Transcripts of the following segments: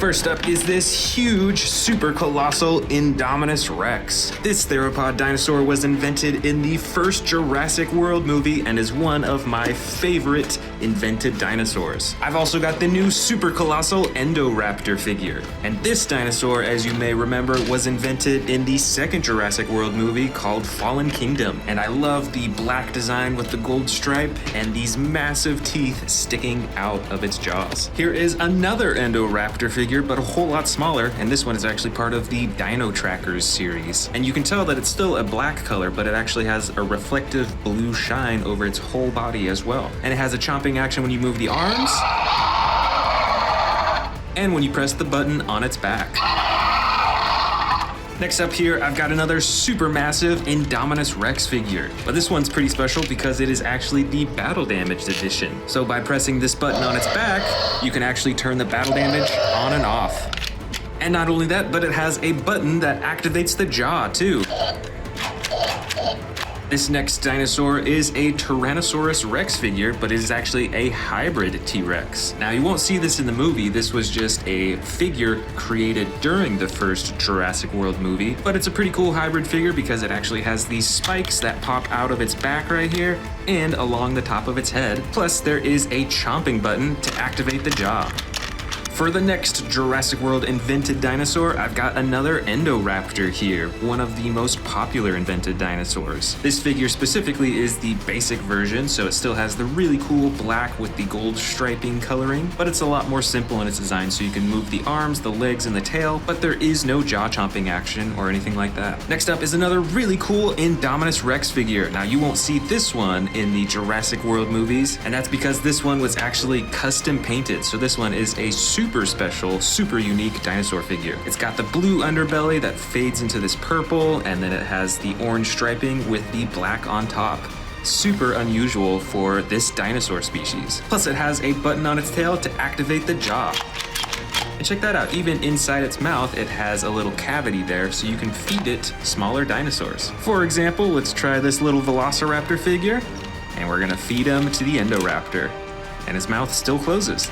First up is this huge, super colossal Indominus Rex. This theropod dinosaur was invented in the first Jurassic World movie and is one of my favorite invented dinosaurs. I've also got the new super colossal Endoraptor figure. And this dinosaur, as you may remember, was invented in the second Jurassic World movie called Fallen Kingdom. And I love the black design with the gold stripe and these massive teeth sticking out of its jaws. Here is another Endoraptor figure, but a whole lot smaller, and this one is actually part of the Dino Trackers series. And you can tell that it's still a black color, but it actually has a reflective blue shine over its whole body as well. And it has a chomping action when you move the arms, and when you press the button on its back. Next up here, I've got another super massive Indominus Rex figure. But this one's pretty special because it is actually the battle damaged edition. So by pressing this button on its back, you can actually turn the battle damage on and off. And not only that, but it has a button that activates the jaw too. This next dinosaur is a Tyrannosaurus Rex figure, but it is actually a hybrid T-Rex. Now, you won't see this in the movie. This was just a figure created during the first Jurassic World movie, but it's a pretty cool hybrid figure because it actually has these spikes that pop out of its back right here and along the top of its head. Plus, there is a chomping button to activate the jaw. For the next Jurassic World invented dinosaur, I've got another Endoraptor here, one of the most popular invented dinosaurs. This figure specifically is the basic version, so it still has the really cool black with the gold striping coloring, but it's a lot more simple in its design, so you can move the arms, the legs, and the tail, but there is no jaw chomping action or anything like that. Next up is another really cool Indominus Rex figure. Now, you won't see this one in the Jurassic World movies, and that's because this one was actually custom painted, so this one is a super special, super unique dinosaur figure. It's got the blue underbelly that fades into this purple, and then it has the orange striping with the black on top. Super unusual for this dinosaur species. Plus, it has a button on its tail to activate the jaw. And check that out, even inside its mouth, it has a little cavity there so you can feed it smaller dinosaurs. For example, let's try this little Velociraptor figure, and we're gonna feed him to the Endoraptor, and his mouth still closes.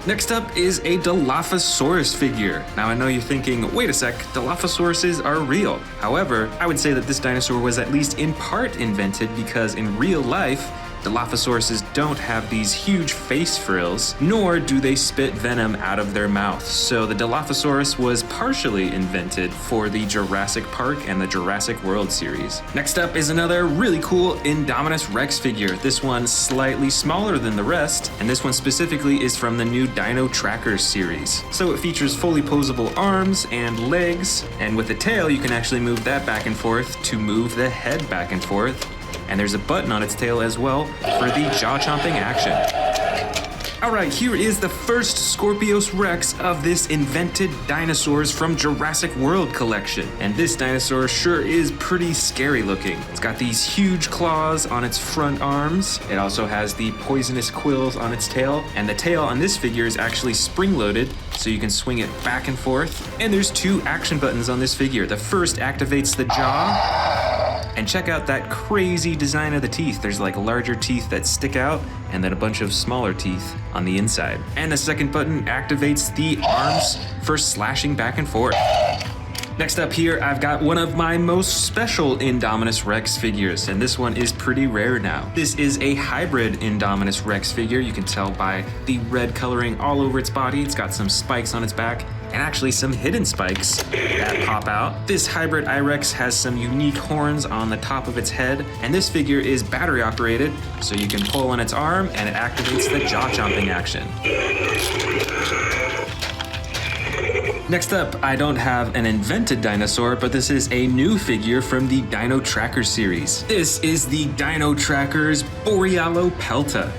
Next up is a Dilophosaurus figure. Now, I know you're thinking, wait a sec, Dilophosauruses are real. However, I would say that this dinosaur was at least in part invented because in real life, Dilophosauruses don't have these huge face frills, nor do they spit venom out of their mouth. So the Dilophosaurus was partially invented for the Jurassic Park and the Jurassic World series. Next up is another really cool Indominus Rex figure. This one's slightly smaller than the rest, and this one specifically is from the new Dino Trackers series. So it features fully posable arms and legs, and with the tail you can actually move that back and forth to move the head back and forth. And there's a button on its tail as well for the jaw-chomping action. Alright, here is the first Scorpius Rex of this invented dinosaurs from Jurassic World collection. And this dinosaur sure is pretty scary looking. It's got these huge claws on its front arms. It also has the poisonous quills on its tail. And the tail on this figure is actually spring-loaded, so you can swing it back and forth. And there's two action buttons on this figure. The first activates the jaw, And check out that crazy design of the teeth. There's like larger teeth that stick out and then a bunch of smaller teeth on the inside. And the second button activates the arms for slashing back and forth. Next up here, I've got one of my most special Indominus Rex figures, and this one is pretty rare now. This is a hybrid Indominus Rex figure. You can tell by the red coloring all over its body. It's got some spikes on its back, and actually some hidden spikes that pop out. This hybrid I-Rex has some unique horns on the top of its head, and this figure is battery operated, so you can pull on its arm and it activates the jaw chomping action. Next up, I don't have an invented dinosaur, but this is a new figure from the Dino Tracker series. This is the Dino Tracker's Borealopelta.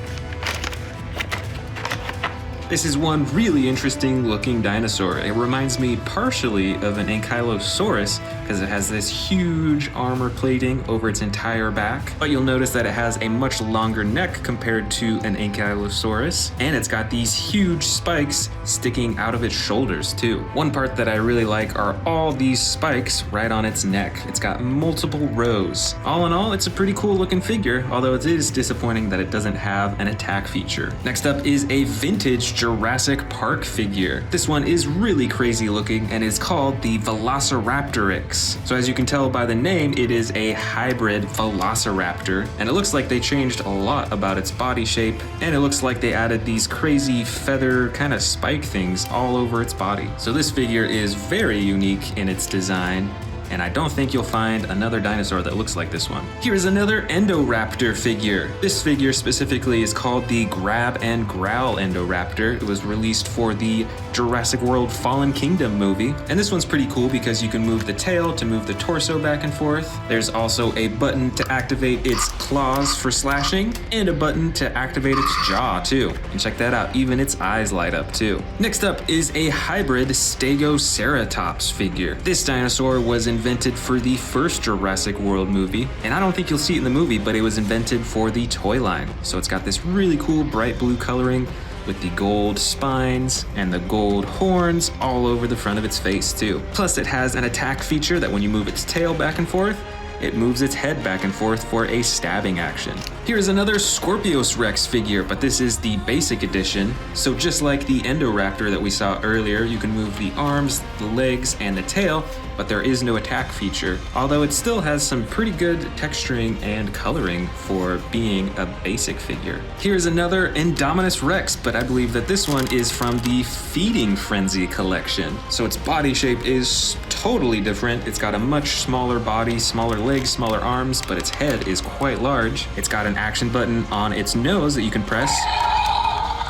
This is one really interesting looking dinosaur. It reminds me partially of an Ankylosaurus because it has this huge armor plating over its entire back. But you'll notice that it has a much longer neck compared to an Ankylosaurus, and it's got these huge spikes sticking out of its shoulders too. One part that I really like are all these spikes right on its neck. It's got multiple rows. All in all, it's a pretty cool looking figure, although it is disappointing that it doesn't have an attack feature. Next up is a vintage Jurassic Park figure. This one is really crazy looking and is called the Velociraptorix. So as you can tell by the name, it is a hybrid velociraptor, and it looks like they changed a lot about its body shape, and it looks like they added these crazy feather kind of spike things all over its body. So this figure is very unique in its design, and I don't think you'll find another dinosaur that looks like this one. Here's another Endoraptor figure. This figure specifically is called the Grab and Growl Endoraptor. It was released for the Jurassic World Fallen Kingdom movie. And this one's pretty cool because you can move the tail to move the torso back and forth. There's also a button to activate its claws for slashing, and a button to activate its jaw too. And check that out, even its eyes light up too. Next up is a hybrid Stegoceratops figure. This dinosaur was invented for the first Jurassic World movie, and I don't think you'll see it in the movie, but it was invented for the toy line. So it's got this really cool bright blue coloring with the gold spines and the gold horns all over the front of its face too. Plus it has an attack feature that when you move its tail back and forth, it moves its head back and forth for a stabbing action. Here's another Scorpius Rex figure, but this is the basic edition. So just like the Endoraptor that we saw earlier, you can move the arms, the legs, and the tail, but there is no attack feature, although it still has some pretty good texturing and coloring for being a basic figure. Here's another Indominus Rex, but I believe that this one is from the Feeding Frenzy collection. So its body shape is totally different. It's got a much smaller body, smaller legs, smaller arms, but its head is quite large. It's got an action button on its nose that you can press,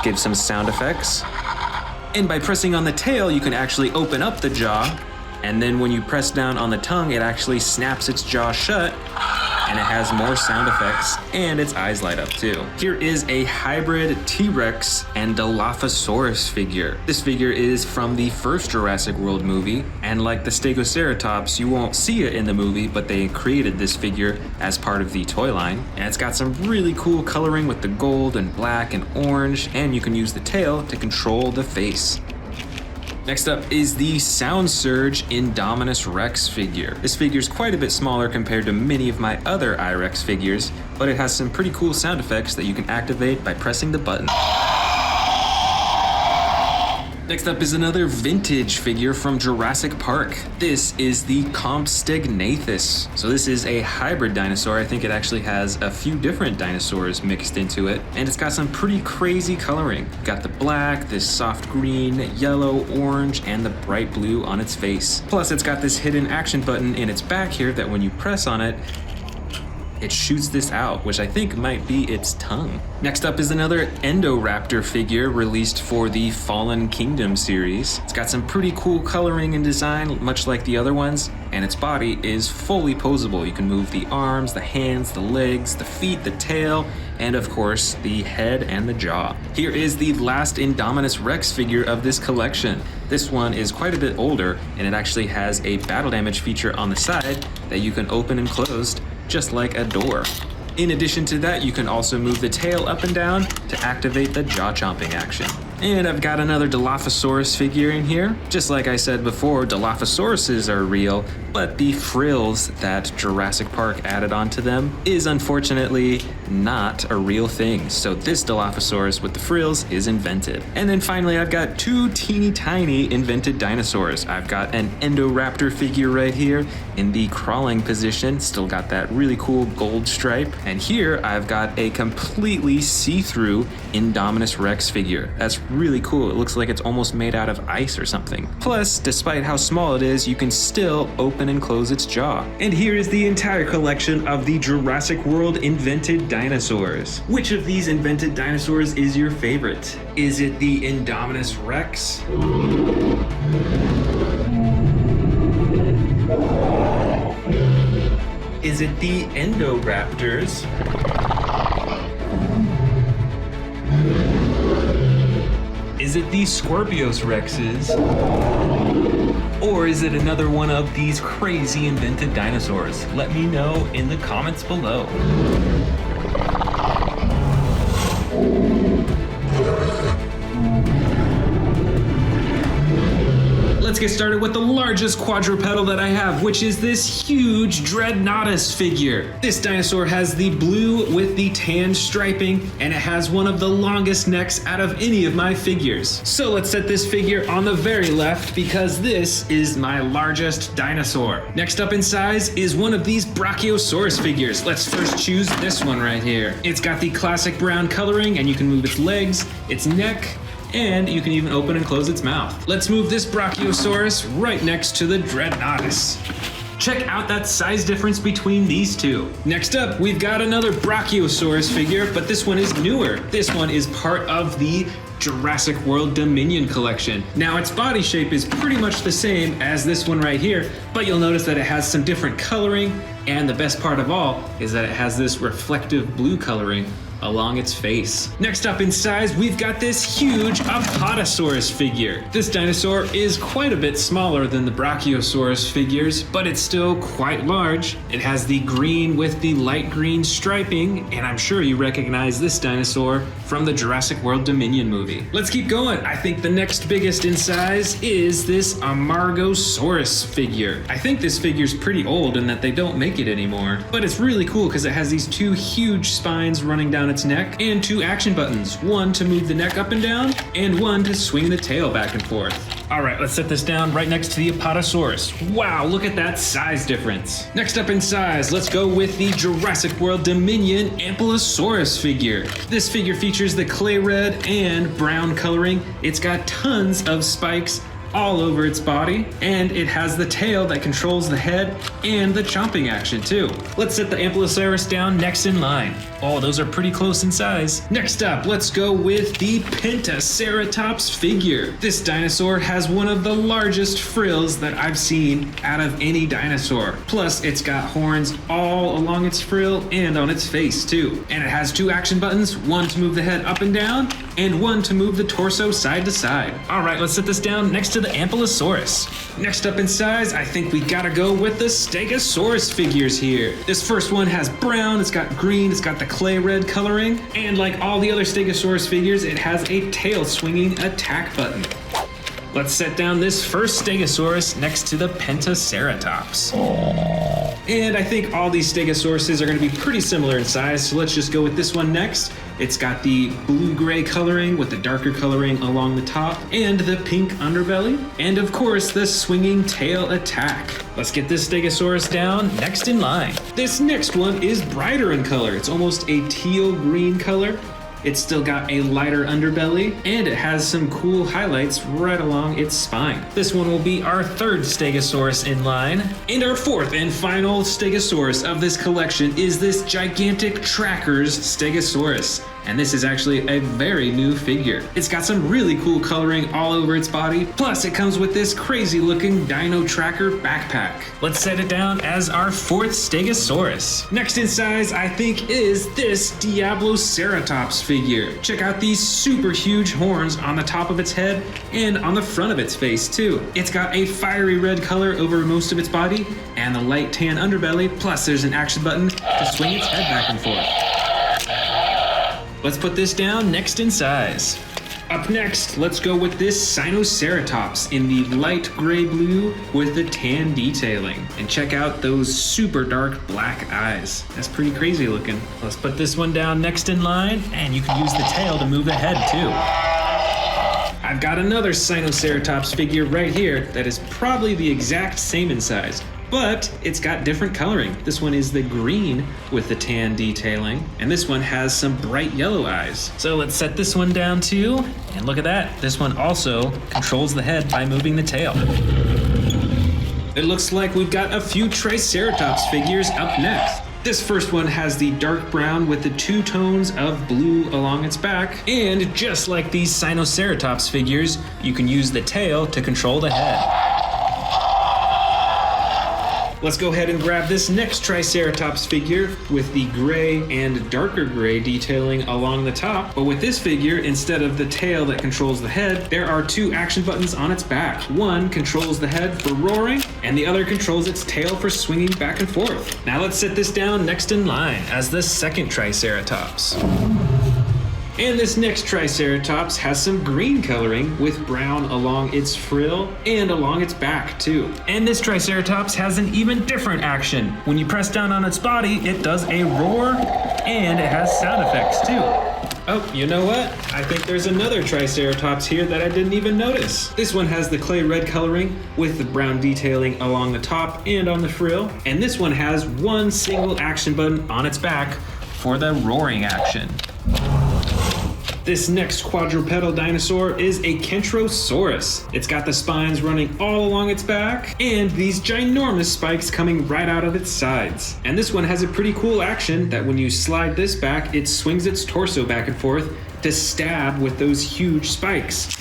give some sound effects. And by pressing on the tail, you can actually open up the jaw, and then when you press down on the tongue, it actually snaps its jaw shut, and it has more sound effects, and its eyes light up too. Here is a hybrid T-Rex and Dilophosaurus figure. This figure is from the first Jurassic World movie, and like the Stegoceratops, you won't see it in the movie, but they created this figure as part of the toy line. And it's got some really cool coloring with the gold and black and orange, and you can use the tail to control the face. Next up is the Sound Surge Indominus Rex figure. This figure is quite a bit smaller compared to many of my other I-Rex figures, but it has some pretty cool sound effects that you can activate by pressing the button. Next up is another vintage figure from Jurassic Park. This is the Compsognathus. So this is a hybrid dinosaur. I think it actually has a few different dinosaurs mixed into it, and it's got some pretty crazy coloring. Got the black, this soft green, yellow, orange, and the bright blue on its face. Plus it's got this hidden action button in its back here that when you press on it, it shoots this out, which I think might be its tongue. Next up is another Endoraptor figure released for the Fallen Kingdom series. It's got some pretty cool coloring and design, much like the other ones, and its body is fully posable. You can move the arms, the hands, the legs, the feet, the tail, and of course, the head and the jaw. Here is the last Indominus Rex figure of this collection. This one is quite a bit older, and it actually has a battle damage feature on the side that you can open and close, just like a door. In addition to that, you can also move the tail up and down to activate the jaw chomping action. And I've got another Dilophosaurus figure in here. Just like I said before, Dilophosauruses are real, but the frills that Jurassic Park added onto them is unfortunately not a real thing. So this Dilophosaurus with the frills is invented. And then finally, I've got two teeny tiny invented dinosaurs. I've got an Endoraptor figure right here in the crawling position, still got that really cool gold stripe. And here I've got a completely see-through Indominus Rex figure. That's really cool. It looks like it's almost made out of ice or something. Plus, despite how small it is, you can still open and close its jaw. And here is the entire collection of the Jurassic World invented dinosaurs. Which of these invented dinosaurs is your favorite? Is it the Indominus Rex? Is it the Endoraptors? Is it the Scorpius Rexes? Or is it another one of these crazy invented dinosaurs? Let me know in the comments below. Let's get started with the largest quadrupedal that I have, which is this huge Dreadnoughtus figure. This dinosaur has the blue with the tan striping, and it has one of the longest necks out of any of my figures. So let's set this figure on the very left because this is my largest dinosaur. Next up in size is one of these Brachiosaurus figures. Let's first choose this one right here. It's got the classic brown coloring, and you can move its legs, its neck, and you can even open and close its mouth. Let's move this Brachiosaurus right next to the Dreadnoughtus. Check out that size difference between these two. Next up, we've got another Brachiosaurus figure, but this one is newer. This one is part of the Jurassic World Dominion collection. Now, its body shape is pretty much the same as this one right here, but you'll notice that it has some different coloring, and the best part of all is that it has this reflective blue coloring along its face. Next up in size, we've got this huge Apatosaurus figure. This dinosaur is quite a bit smaller than the Brachiosaurus figures, but it's still quite large. It has the green with the light green striping, and I'm sure you recognize this dinosaur from the Jurassic World Dominion movie. Let's keep going. I think the next biggest in size is this Amargosaurus figure. I think this figure's pretty old and that they don't make it anymore, but it's really cool because it has these two huge spines running down its neck and two action buttons, one to move the neck up and down and one to swing the tail back and forth. All right, let's set this down right next to the Apatosaurus. Wow, look at that size difference. Next up in size, let's go with the Jurassic World Dominion Ankylosaurus figure. This figure features the clay red and brown coloring. It's got tons of spikes all over its body, and it has the tail that controls the head and the chomping action too. Let's set the Ankylosaurus down next in line. Oh, those are pretty close in size. Next up, let's go with the Pentaceratops figure. This dinosaur has one of the largest frills that I've seen out of any dinosaur. Plus, it's got horns all along its frill and on its face too. And it has two action buttons, one to move the head up and down, and one to move the torso side to side. All right, let's set this down next to the Ankylosaurus. Next up in size, I think we gotta go with the Stegosaurus figures here. This first one has brown, it's got green, it's got the clay red coloring, and like all the other Stegosaurus figures, it has a tail swinging attack button. Let's set down this first Stegosaurus next to the Pentaceratops. And I think all these Stegosauruses are going to be pretty similar in size, so let's just go with this one next. It's got the blue-gray coloring with the darker coloring along the top, and the pink underbelly, and of course the swinging tail attack. Let's get this Stegosaurus down next in line. This next one is brighter in color. It's almost a teal-green color. It's still got a lighter underbelly, and it has some cool highlights right along its spine. This one will be our third Stegosaurus in line. And our fourth and final Stegosaurus of this collection is this gigantic Trackers Stegosaurus. And this is actually a very new figure. It's got some really cool coloring all over its body. Plus, it comes with this crazy looking Dino Tracker backpack. Let's set it down as our fourth Stegosaurus. Next in size, I think, is this Diabloceratops figure. Check out these super huge horns on the top of its head and on the front of its face too. It's got a fiery red color over most of its body and the light tan underbelly. Plus, there's an action button to swing its head back and forth. Let's put this down next in size. Up next, let's go with this Spinosaurus in the light gray blue with the tan detailing. And check out those super dark black eyes. That's pretty crazy looking. Let's put this one down next in line, and you can use the tail to move the head too. I've got another Spinosaurus figure right here that is probably the exact same in size, but it's got different coloring. This one is the green with the tan detailing, and this one has some bright yellow eyes. So let's set this one down too, and look at that. This one also controls the head by moving the tail. It looks like we've got a few Triceratops figures up next. This first one has the dark brown with the 2 tones of blue along its back, and just like these Spinosaurus figures, you can use the tail to control the head. Let's go ahead and grab this next Triceratops figure with the gray and darker gray detailing along the top. But with this figure, instead of the tail that controls the head, there are 2 action buttons on its back. One controls the head for roaring, and the other controls its tail for swinging back and forth. Now let's set this down next in line as the second Triceratops. And this next Triceratops has some green coloring with brown along its frill and along its back too. And this Triceratops has an even different action. When you press down on its body, it does a roar and it has sound effects too. Oh, you know what? I think there's another Triceratops here that I didn't even notice. This one has the clay red coloring with the brown detailing along the top and on the frill. And this one has one single action button on its back for the roaring action. This next quadrupedal dinosaur is a Kentrosaurus. It's got the spines running all along its back and these ginormous spikes coming right out of its sides. And this one has a pretty cool action that when you slide this back, it swings its torso back and forth to stab with those huge spikes.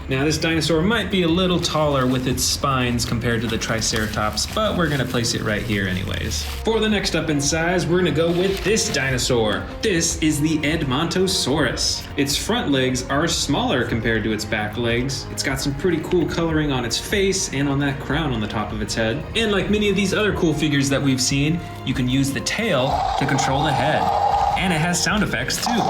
Now this dinosaur might be a little taller with its spines compared to the Triceratops, but we're gonna place it right here anyways. For the next up in size, we're gonna go with this dinosaur. This is the Edmontosaurus. Its front legs are smaller compared to its back legs. It's got some pretty cool coloring on its face and on that crown on the top of its head. And like many of these other cool figures that we've seen, you can use the tail to control the head. And it has sound effects too.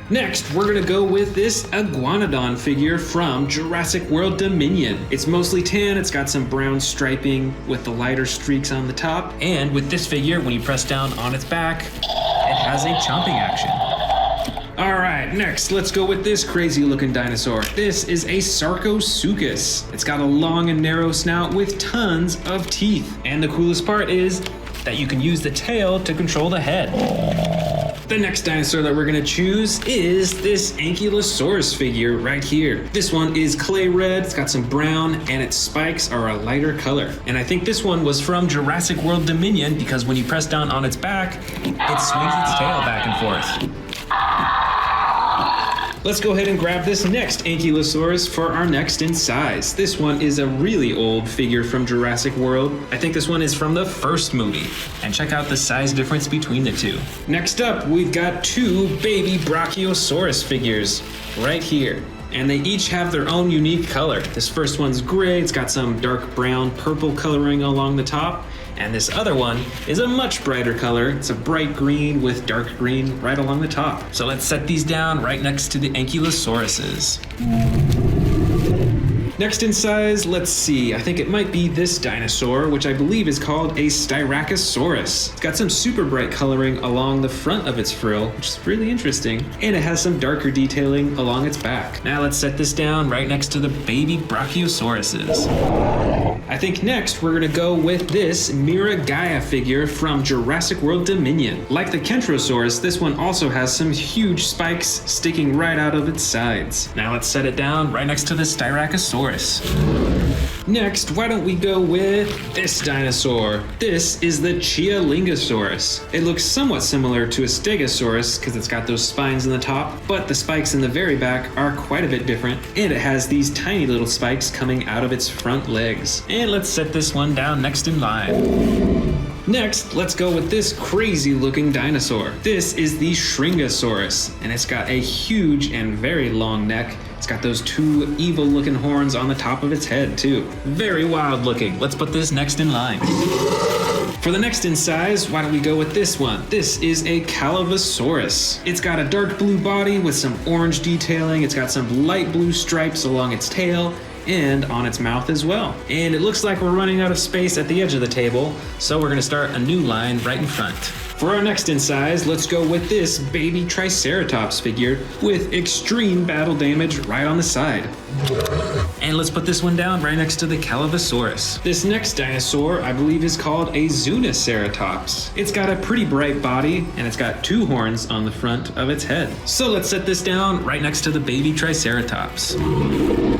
Next, we're gonna go with this Iguanodon figure from Jurassic World Dominion. It's mostly tan, it's got some brown striping with the lighter streaks on the top. And with this figure, when you press down on its back, it has a chomping action. All right, next, let's go with this crazy looking dinosaur. This is a Sarcosuchus. It's got a long and narrow snout with tons of teeth. And the coolest part is that you can use the tail to control the head. The next dinosaur that we're gonna choose is this Ankylosaurus figure right here. This one is clay red, it's got some brown, and its spikes are a lighter color. And I think this one was from Jurassic World Dominion because when you press down on its back, it swings its tail back and forth. Let's go ahead and grab this next Ankylosaurus for our next in size. This one is a really old figure from Jurassic World. I think this one is from the first movie. And check out the size difference between the two. Next up, we've got 2 baby Brachiosaurus figures right here. And they each have their own unique color. This first one's gray, it's got some dark brown purple coloring along the top. And this other one is a much brighter color. It's a bright green with dark green right along the top. So let's set these down right next to the Ankylosauruses. Next in size, let's see, I think it might be this dinosaur, which I believe is called a Styracosaurus. It's got some super bright coloring along the front of its frill, which is really interesting, and it has some darker detailing along its back. Now let's set this down right next to the baby Brachiosauruses. I think next we're gonna go with this Miragaia figure from Jurassic World Dominion. Like the Kentrosaurus, this one also has some huge spikes sticking right out of its sides. Now let's set it down right next to the Styracosaurus. Next, why don't we go with this dinosaur? This is the Chialingosaurus. It looks somewhat similar to a Stegosaurus because it's got those spines in the top, but the spikes in the very back are quite a bit different, and it has these tiny little spikes coming out of its front legs. And let's set this one down next in line. Next, let's go with this crazy looking dinosaur. This is the Shringosaurus, and it's got a huge and very long neck. It's got those 2 evil looking horns on the top of its head too. Very wild looking. Let's put this next in line. For the next in size, why don't we go with this one? This is a Calavosaurus. It's got a dark blue body with some orange detailing. It's got some light blue stripes along its tail and on its mouth as well. And it looks like we're running out of space at the edge of the table, so we're gonna start a new line right in front. For our next in size, let's go with this baby Triceratops figure with extreme battle damage right on the side. And let's put this one down right next to the Calavosaurus. This next dinosaur, I believe, is called a Zuniceratops. It's got a pretty bright body, and it's got 2 horns on the front of its head. So let's set this down right next to the baby Triceratops.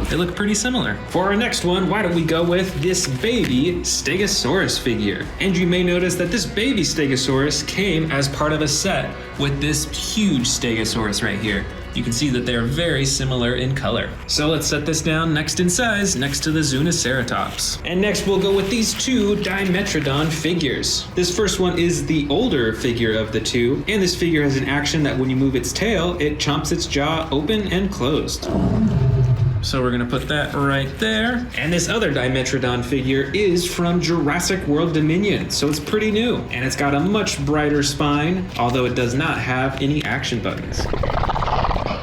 They look pretty similar. For our next one, why don't we go with this baby Stegosaurus figure? And you may notice that this baby Stegosaurus came as part of a set with this huge Stegosaurus right here. You can see that they're very similar in color. So let's set this down next in size, next to the Zuniceratops. And next we'll go with these 2 Dimetrodon figures. This first one is the older figure of the 2, and this figure has an action that when you move its tail, it chomps its jaw open and closed. So we're gonna put that right there. And this other Dimetrodon figure is from Jurassic World Dominion, so it's pretty new. And it's got a much brighter spine, although it does not have any action buttons.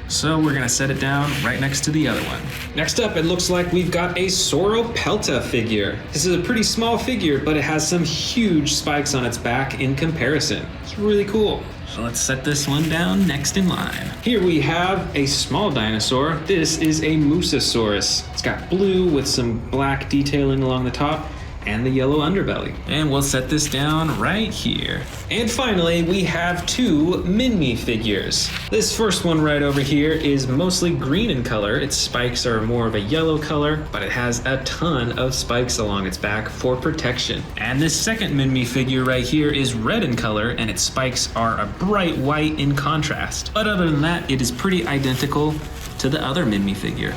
So we're gonna set it down right next to the other one. Next up, it looks like we've got a Sauropelta figure. This is a pretty small figure, but it has some huge spikes on its back in comparison. It's really cool. So let's set this one down next in line. Here we have a small dinosaur. This is a Mosasaurus. It's got blue with some black detailing along the top and the yellow underbelly. And we'll set this down right here. And finally, we have 2 Minmi figures. This first one right over here is mostly green in color. Its spikes are more of a yellow color, but it has a ton of spikes along its back for protection. And this second Minmi figure right here is red in color, and its spikes are a bright white in contrast. But other than that, it is pretty identical to the other Minmi figure.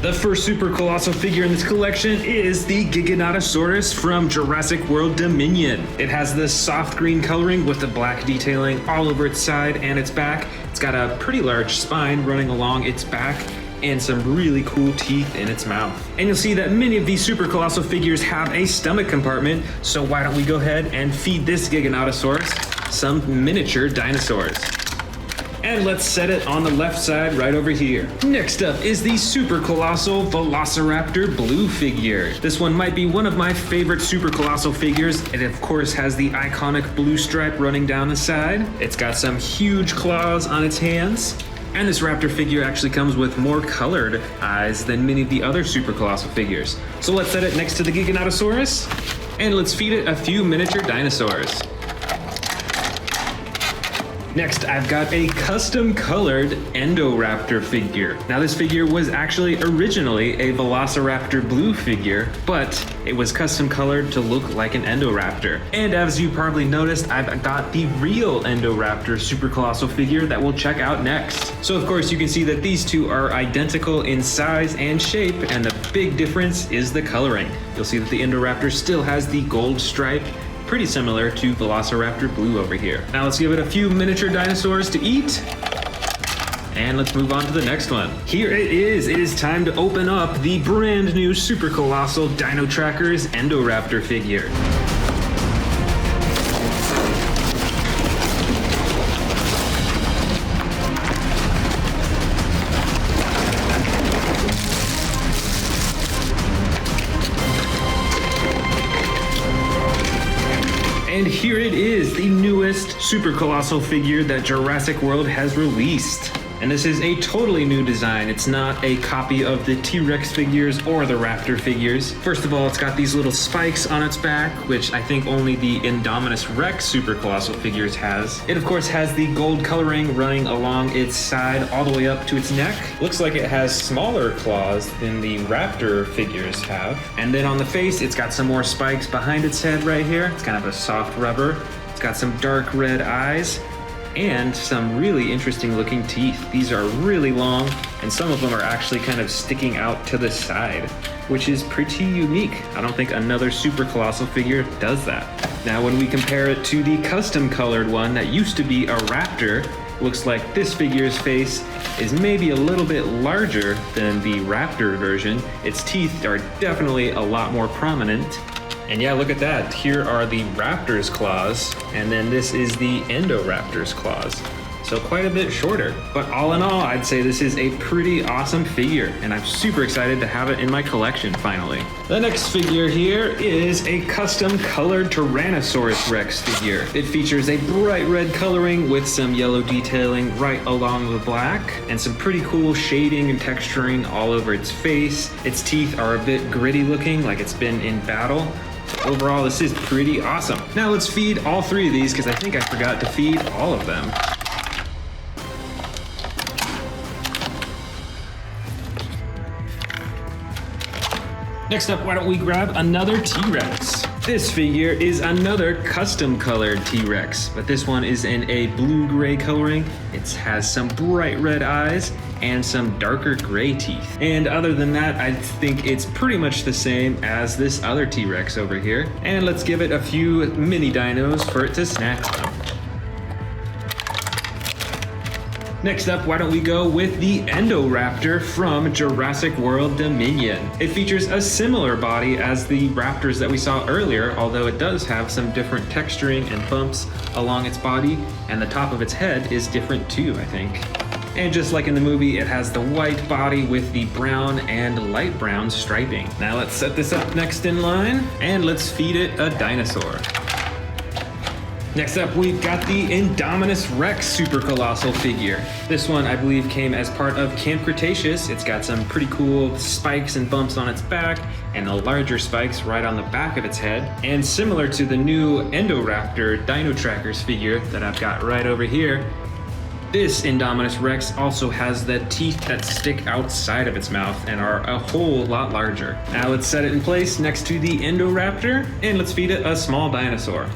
The first super colossal figure in this collection is the Giganotosaurus from Jurassic World Dominion. It has this soft green coloring with the black detailing all over its side and its back. It's got a pretty large spine running along its back and some really cool teeth in its mouth. And you'll see that many of these super colossal figures have a stomach compartment, so why don't we go ahead and feed this Giganotosaurus some miniature dinosaurs. And let's set it on the left side right over here. Next up is the super colossal Velociraptor blue figure. This one might be one of my favorite super colossal figures. It of course has the iconic blue stripe running down the side. It's got some huge claws on its hands. And this raptor figure actually comes with more colored eyes than many of the other super colossal figures. So let's set it next to the Giganotosaurus and let's feed it a few miniature dinosaurs. Next, I've got a custom colored Endoraptor figure. Now this figure was actually originally a Velociraptor blue figure, but it was custom colored to look like an Endoraptor. And as you probably noticed, I've got the real Endoraptor super colossal figure that we'll check out next. So of course you can see that these two are identical in size and shape, and the big difference is the coloring. You'll see that the Endoraptor still has the gold stripe, pretty similar to Velociraptor blue over here. Now let's give it a few miniature dinosaurs to eat. And let's move on to the next one. Here it is. It is time to open up the brand new super colossal Dino Trackers Endoraptor figure. And here it is, the newest super colossal figure that Jurassic World has released. And this is a totally new design. It's not a copy of the T-Rex figures or the Raptor figures. First of all, it's got these little spikes on its back, which I think only the Indominus Rex super colossal figures has. It of course has the gold coloring running along its side all the way up to its neck. Looks like it has smaller claws than the Raptor figures have. And then on the face, it's got some more spikes behind its head right here. It's kind of a soft rubber. It's got some dark red eyes. and some really interesting looking teeth. These are really long, and some of them are actually kind of sticking out to the side, which is pretty unique. I don't think another super colossal figure does that. Now, when we compare it to the custom colored one that used to be a raptor, looks like this figure's face is maybe a little bit larger than the raptor version. Its teeth are definitely a lot more prominent. And yeah, look at that. Here are the raptor's claws, and then this is the Indoraptor's claws. So quite a bit shorter. But all in all, I'd say this is a pretty awesome figure, and I'm super excited to have it in my collection finally. The next figure here is a custom colored Tyrannosaurus Rex figure. It features a bright red coloring with some yellow detailing right along the black, and some pretty cool shading and texturing all over its face. Its teeth are a bit gritty looking, like it's been in battle. Overall, this is pretty awesome. Now let's feed all three of these, because I think I forgot to feed all of them. Next up, why don't we grab another T-Rex? This figure is another custom colored T-Rex, but this one is in a blue-gray coloring. It has some bright red eyes and some darker gray teeth. And other than that, I think it's pretty much the same as this other T-Rex over here. And let's give it a few mini dinos for it to snack on. Next up, why don't we go with the Indoraptor from Jurassic World Dominion. It features a similar body as the raptors that we saw earlier, although it does have some different texturing and bumps along its body, and the top of its head is different too, I think. And just like in the movie, it has the white body with the brown and light brown striping. Now let's set this up next in line, and let's feed it a dinosaur. Next up, we've got the Indominus Rex Super Colossal figure. This one, I believe, came as part of Camp Cretaceous. It's got some pretty cool spikes and bumps on its back, and the larger spikes right on the back of its head. And similar to the new Indoraptor Dino Trackers figure that I've got right over here, this Indominus Rex also has the teeth that stick outside of its mouth and are a whole lot larger. Now let's set it in place next to the Indoraptor, and let's feed it a small dinosaur.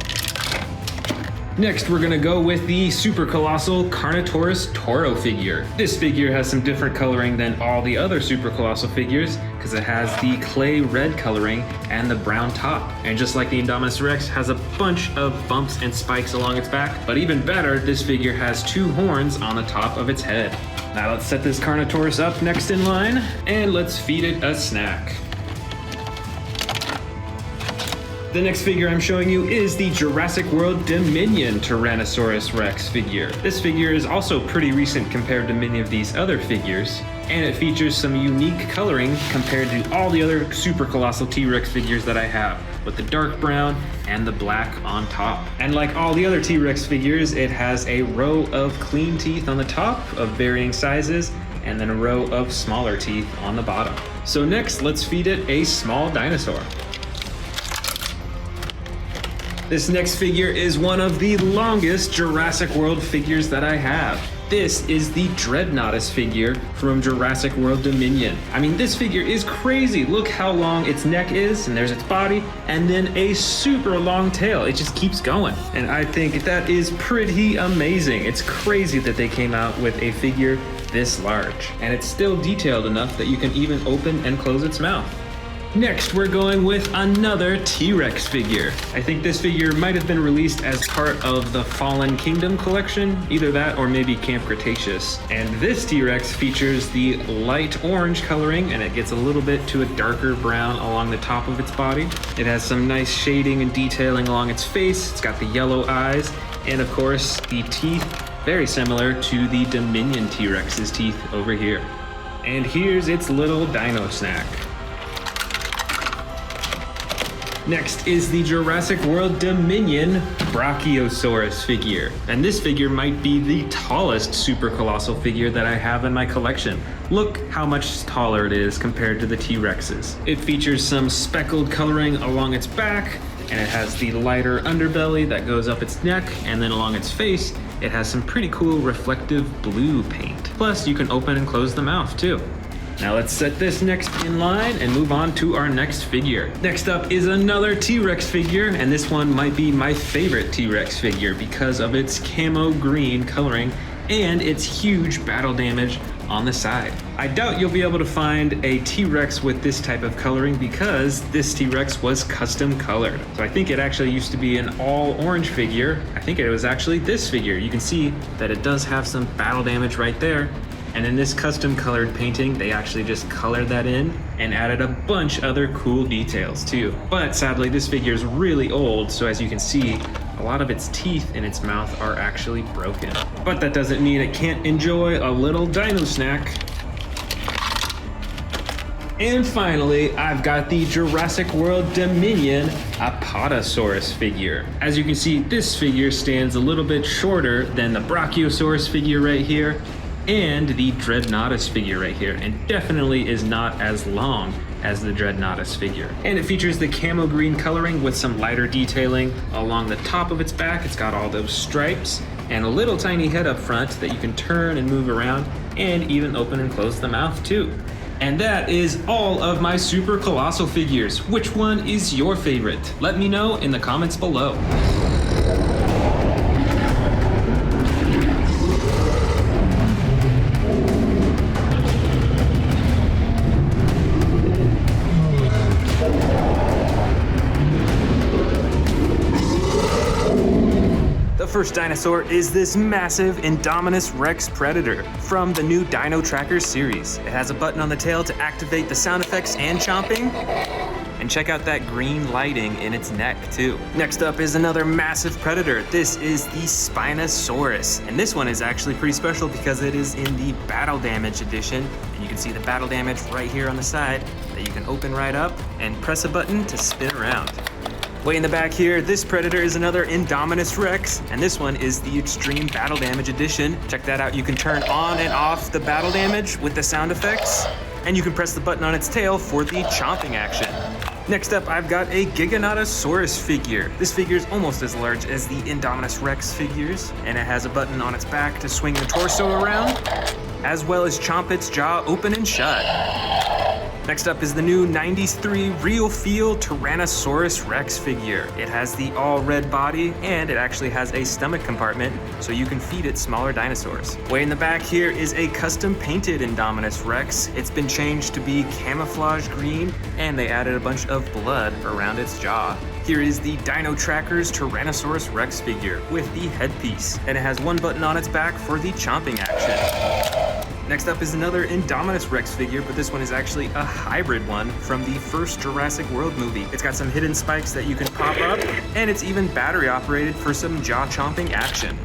Next, we're gonna go with the Super Colossal Carnotaurus Toro figure. This figure has some different coloring than all the other Super Colossal figures because it has the clay red coloring and the brown top. And just like the Indominus Rex, has a bunch of bumps and spikes along its back. But even better, this figure has 2 horns on the top of its head. Now let's set this Carnotaurus up next in line, and let's feed it a snack. The next figure I'm showing you is the Jurassic World Dominion Tyrannosaurus Rex figure. This figure is also pretty recent compared to many of these other figures, and it features some unique coloring compared to all the other Super Colossal T-Rex figures that I have, with the dark brown and the black on top. And like all the other T-Rex figures, it has a row of clean teeth on the top of varying sizes, and then a row of smaller teeth on the bottom. So next, let's feed it a small dinosaur. This next figure is one of the longest Jurassic World figures that I have. This is the Dreadnoughtus figure from Jurassic World Dominion. I mean, this figure is crazy. Look how long its neck is, and there's its body, and then a super long tail. It just keeps going. And I think that is pretty amazing. It's crazy that they came out with a figure this large. And it's still detailed enough that you can even open and close its mouth. Next, we're going with another T-Rex figure. I think this figure might have been released as part of the Fallen Kingdom collection, either that or maybe Camp Cretaceous. And this T-Rex features the light orange coloring, and it gets a little bit to a darker brown along the top of its body. It has some nice shading and detailing along its face. It's got the yellow eyes, and of course, the teeth, very similar to the Dominion T-Rex's teeth over here. And here's its little dino snack. Next is the Jurassic World Dominion Brachiosaurus figure. And this figure might be the tallest Super Colossal figure that I have in my collection. Look how much taller it is compared to the T-Rexes. It features some speckled coloring along its back, and it has the lighter underbelly that goes up its neck, and then along its face, it has some pretty cool reflective blue paint. Plus, you can open and close the mouth too. Now let's set this next in line and move on to our next figure. Next up is another T-Rex figure, and this one might be my favorite T-Rex figure because of its camo green coloring and its huge battle damage on the side. I doubt you'll be able to find a T-Rex with this type of coloring because this T-Rex was custom colored. So I think it actually used to be an all orange figure. I think it was actually this figure. You can see that it does have some battle damage right there. And in this custom colored painting, they actually just colored that in and added a bunch other cool details too. But sadly, this figure is really old, so as you can see, a lot of its teeth in its mouth are actually broken. But that doesn't mean it can't enjoy a little dino snack. And finally, I've got the Jurassic World Dominion Apatosaurus figure. As you can see, this figure stands a little bit shorter than the Brachiosaurus figure right here and the Dreadnoughtus figure right here, and definitely is not as long as the Dreadnoughtus figure. And it features the camo green coloring with some lighter detailing along the top of its back. It's got all those stripes and a little tiny head up front that you can turn and move around and even open and close the mouth too. And that is all of my super colossal figures. Which one is your favorite? Let me know in the comments below. The first dinosaur is this massive Indominus Rex Predator from the new Dino Trackers series. It has a button on the tail to activate the sound effects and chomping. And check out that green lighting in its neck too. Next up is another massive predator. This is the Spinosaurus. And this one is actually pretty special because it is in the battle damage edition. And you can see the battle damage right here on the side that you can open right up and press a button to spin around. Way in the back here, this predator is another Indominus Rex, and this one is the Extreme Battle Damage Edition. Check that out. You can turn on and off the battle damage with the sound effects, and you can press the button on its tail for the chomping action. Next up, I've got a Giganotosaurus figure. This figure is almost as large as the Indominus Rex figures, and it has a button on its back to swing the torso around, as well as chomp its jaw open and shut. Next up is the new 93 Real Feel Tyrannosaurus Rex figure. It has the all red body and it actually has a stomach compartment so you can feed it smaller dinosaurs. Way in the back here is a custom painted Indominus Rex. It's been changed to be camouflage green and they added a bunch of blood around its jaw. Here is the Dino Trackers Tyrannosaurus Rex figure with the headpiece, and it has one button on its back for the chomping action. Next up is another Indominus Rex figure, but this one is actually a hybrid one from the first Jurassic World movie. It's got some hidden spikes that you can pop up, and it's even battery operated for some jaw chomping action.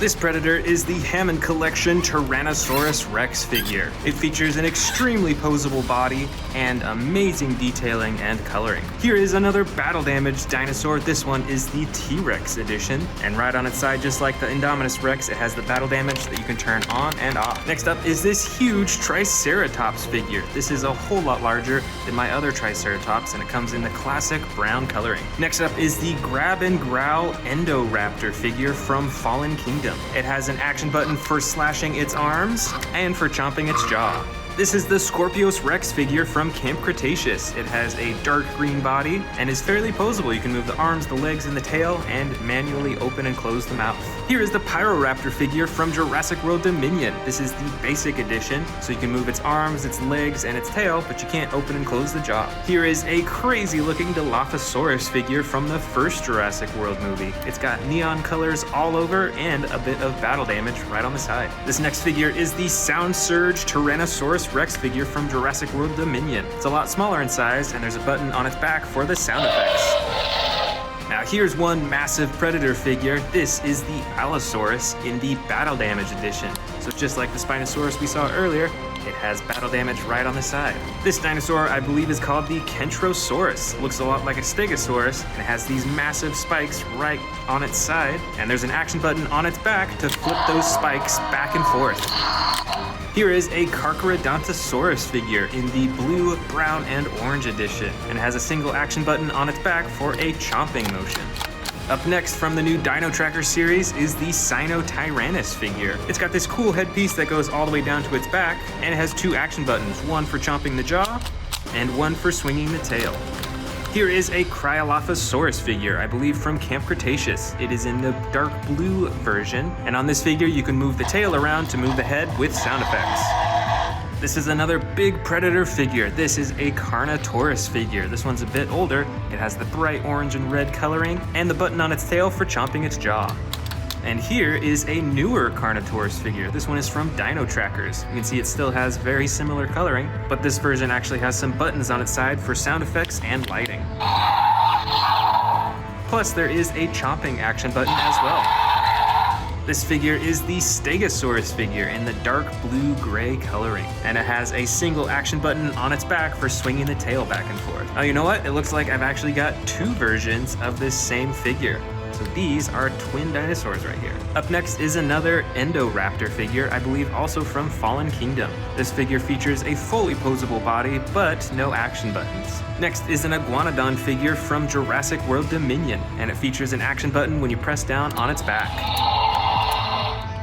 This predator is the Hammond Collection Tyrannosaurus Rex figure. It features an extremely posable body and amazing detailing and coloring. Here is another battle damaged dinosaur. This one is the T-Rex edition. And right on its side, just like the Indominus Rex, it has the battle damage that you can turn on and off. Next up is this huge Triceratops figure. This is a whole lot larger than my other Triceratops, and it comes in the classic brown coloring. Next up is the Grab and Growl Endoraptor figure from Fallen Kingdom. It has an action button for slashing its arms and for chomping its jaw. This is the Scorpius Rex figure from Camp Cretaceous. It has a dark green body and is fairly posable. You can move the arms, the legs, and the tail and manually open and close the mouth. Here is the Pyroraptor figure from Jurassic World Dominion. This is the basic edition, so you can move its arms, its legs, and its tail, but you can't open and close the jaw. Here is a crazy looking Dilophosaurus figure from the first Jurassic World movie. It's got neon colors all over and a bit of battle damage right on the side. This next figure is the Sound Surge Tyrannosaurus Rex figure from Jurassic World Dominion. It's a lot smaller in size, and there's a button on its back for the sound effects. Now here's one massive predator figure. This is the Allosaurus in the Battle Damage Edition. So just like the Spinosaurus we saw earlier, it has battle damage right on the side. This dinosaur, I believe, is called the Kentrosaurus. It looks a lot like a Stegosaurus, and it has these massive spikes right on its side, and there's an action button on its back to flip those spikes back and forth. Here is a Carcharodontosaurus figure in the blue, brown, and orange edition, and it has a single action button on its back for a chomping motion. Up next from the new Dino Tracker series is the Sinotyrannus figure. It's got this cool headpiece that goes all the way down to its back, and it has two action buttons, one for chomping the jaw and one for swinging the tail. Here is a Cryolophosaurus figure, I believe from Camp Cretaceous. It is in the dark blue version, and on this figure you can move the tail around to move the head with sound effects. This is another big predator figure. This is a Carnotaurus figure. This one's a bit older. It has the bright orange and red coloring and the button on its tail for chomping its jaw. And here is a newer Carnotaurus figure. This one is from Dino Trackers. You can see it still has very similar coloring, but this version actually has some buttons on its side for sound effects and lighting. Plus, there is a chomping action button as well. This figure is the Stegosaurus figure in the dark blue-gray coloring, and it has a single action button on its back for swinging the tail back and forth. Oh, you know what? It looks like I've actually got two versions of this same figure. So these are twin dinosaurs right here. Up next is another Indoraptor figure, I believe also from Fallen Kingdom. This figure features a fully posable body, but no action buttons. Next is an Iguanodon figure from Jurassic World Dominion, and it features an action button when you press down on its back.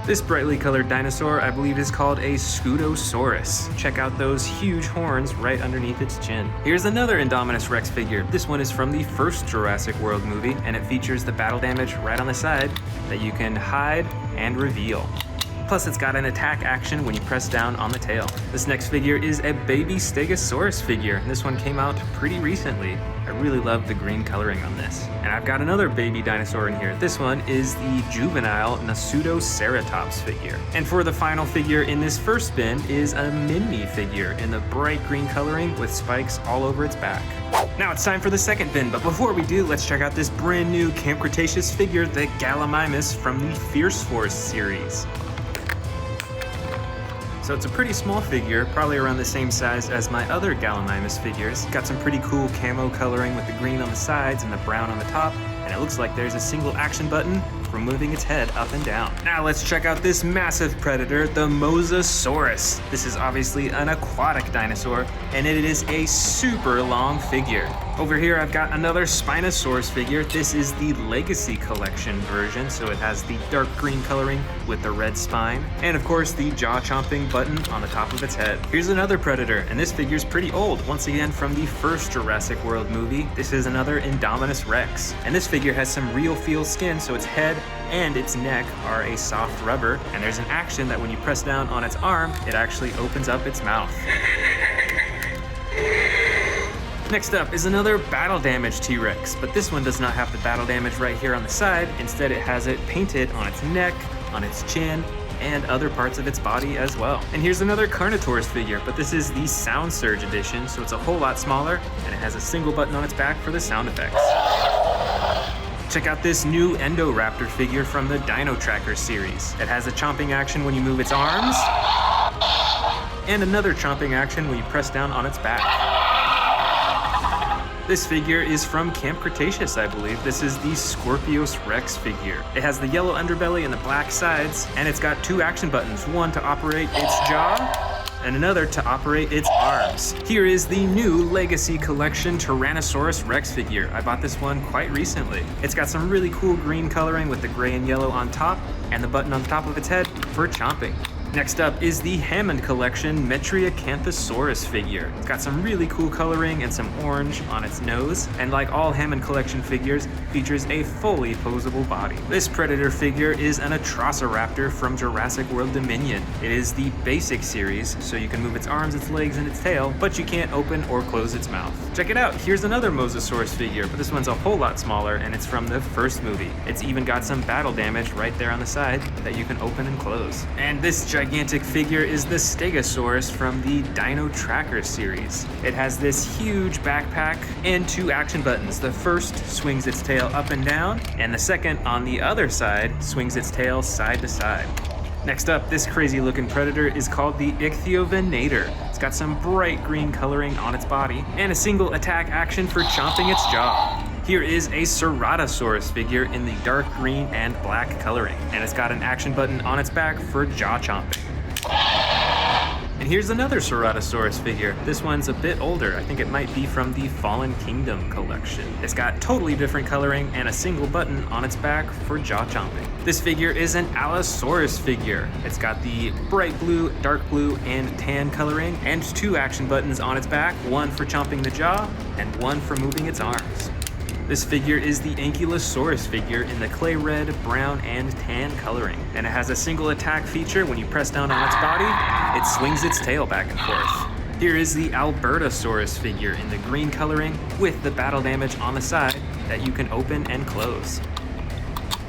This brightly colored dinosaur, I believe, is called a Scutosaurus. Check out those huge horns right underneath its chin. Here's another Indominus Rex figure. This one is from the first Jurassic World movie, and it features the battle damage right on the side that you can hide and reveal. Plus, it's got an attack action when you press down on the tail. This next figure is a baby Stegosaurus figure. This one came out pretty recently. I really love the green coloring on this. And I've got another baby dinosaur in here. This one is the juvenile Nasutoceratops figure. And for the final figure in this first bin is a mini figure in the bright green coloring with spikes all over its back. Now it's time for the second bin, but before we do, let's check out this brand new Camp Cretaceous figure, the Gallimimus from the Fierce Force series. So it's a pretty small figure, probably around the same size as my other Gallimimus figures. Got some pretty cool camo coloring with the green on the sides and the brown on the top, and it looks like there's a single action button for moving its head up and down. Now let's check out this massive predator, the Mosasaurus. This is obviously an aquatic dinosaur, and it is a super long figure. Over here I've got another Spinosaurus figure. This is the Legacy Collection version, so it has the dark green coloring with the red spine, and of course the jaw-chomping button on the top of its head. Here's another predator, and this figure's pretty old, once again from the first Jurassic World movie. This is another Indominus Rex, and this figure has some real feel skin, so its head and its neck are a soft rubber, and there's an action that when you press down on its arm, it actually opens up its mouth. Next up is another battle damage T-Rex, but this one does not have the battle damage right here on the side. Instead, it has it painted on its neck, on its chin, and other parts of its body as well. And here's another Carnotaurus figure, but this is the Sound Surge edition, so it's a whole lot smaller, and it has a single button on its back for the sound effects. Check out this new Indoraptor figure from the Dino Tracker series. It has a chomping action when you move its arms, and another chomping action when you press down on its back. This figure is from Camp Cretaceous, I believe. This is the Scorpius Rex figure. It has the yellow underbelly and the black sides, and it's got two action buttons, one to operate its jaw, and another to operate its arms. Here is the new Legacy Collection Tyrannosaurus Rex figure. I bought this one quite recently. It's got some really cool green coloring with the gray and yellow on top, and the button on top of its head for chomping. Next up is the Hammond Collection Metriacanthosaurus figure. It's got some really cool coloring and some orange on its nose, and like all Hammond Collection figures, features a fully posable body. This predator figure is an Atrociraptor from Jurassic World Dominion. It is the basic series, so you can move its arms, its legs, and its tail, but you can't open or close its mouth. Check it out, here's another Mosasaurus figure, but this one's a whole lot smaller, and it's from the first movie. It's even got some battle damage right there on the side that you can open and close. And this gigantic figure is the Stegosaurus from the Dino Tracker series. It has this huge backpack and two action buttons. The first swings its tail up and down, and the second on the other side swings its tail side to side. Next up, this crazy looking predator is called the Ichthyovenator. It's got some bright green coloring on its body and a single attack action for chomping its jaw. Here is a Ceratosaurus figure in the dark green and black coloring, and it's got an action button on its back for jaw chomping. And here's another Ceratosaurus figure. This one's a bit older. I think it might be from the Fallen Kingdom collection. It's got totally different coloring and a single button on its back for jaw chomping. This figure is an Allosaurus figure. It's got the bright blue, dark blue, and tan coloring, and 2 action buttons on its back, one for chomping the jaw and one for moving its arms. This figure is the Ankylosaurus figure in the clay red, brown, and tan coloring. And it has a single attack feature. When you press down on its body, it swings its tail back and forth. Here is the Albertosaurus figure in the green coloring with the battle damage on the side that you can open and close.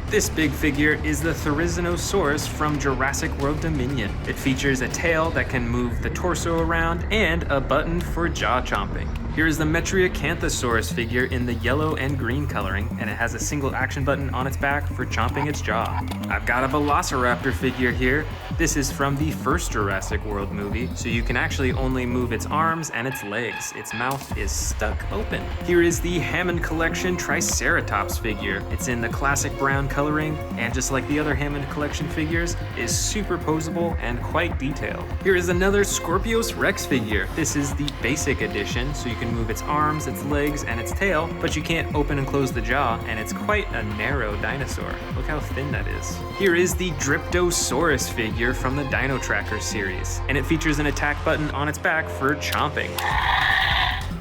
This big figure is the Therizinosaurus from Jurassic World Dominion. It features a tail that can move the torso around and a button for jaw chomping. Here is the Metriacanthosaurus figure in the yellow and green coloring, and it has a single action button on its back for chomping its jaw. I've got a Velociraptor figure here. This is from the first Jurassic World movie, so you can actually only move its arms and its legs. Its mouth is stuck open. Here is the Hammond Collection Triceratops figure. It's in the classic brown coloring, and just like the other Hammond Collection figures, is super posable and quite detailed. Here is another Scorpius Rex figure. This is the basic edition, so you can move its arms, its legs, and its tail, but you can't open and close the jaw, and it's quite a narrow dinosaur. Look how thin that is. Here is the Dryptosaurus figure from the Dino Tracker series, and it features an attack button on its back for chomping.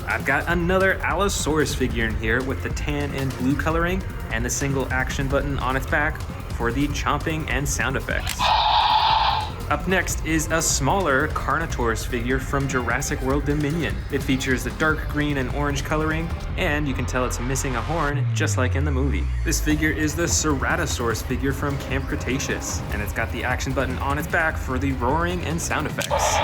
I've got another Allosaurus figure in here with the tan and blue coloring and the single action button on its back for the chomping and sound effects. Up next is a smaller Carnotaurus figure from Jurassic World Dominion. It features the dark green and orange coloring, and you can tell it's missing a horn, just like in the movie. This figure is the Ceratosaurus figure from Camp Cretaceous, and it's got the action button on its back for the roaring and sound effects.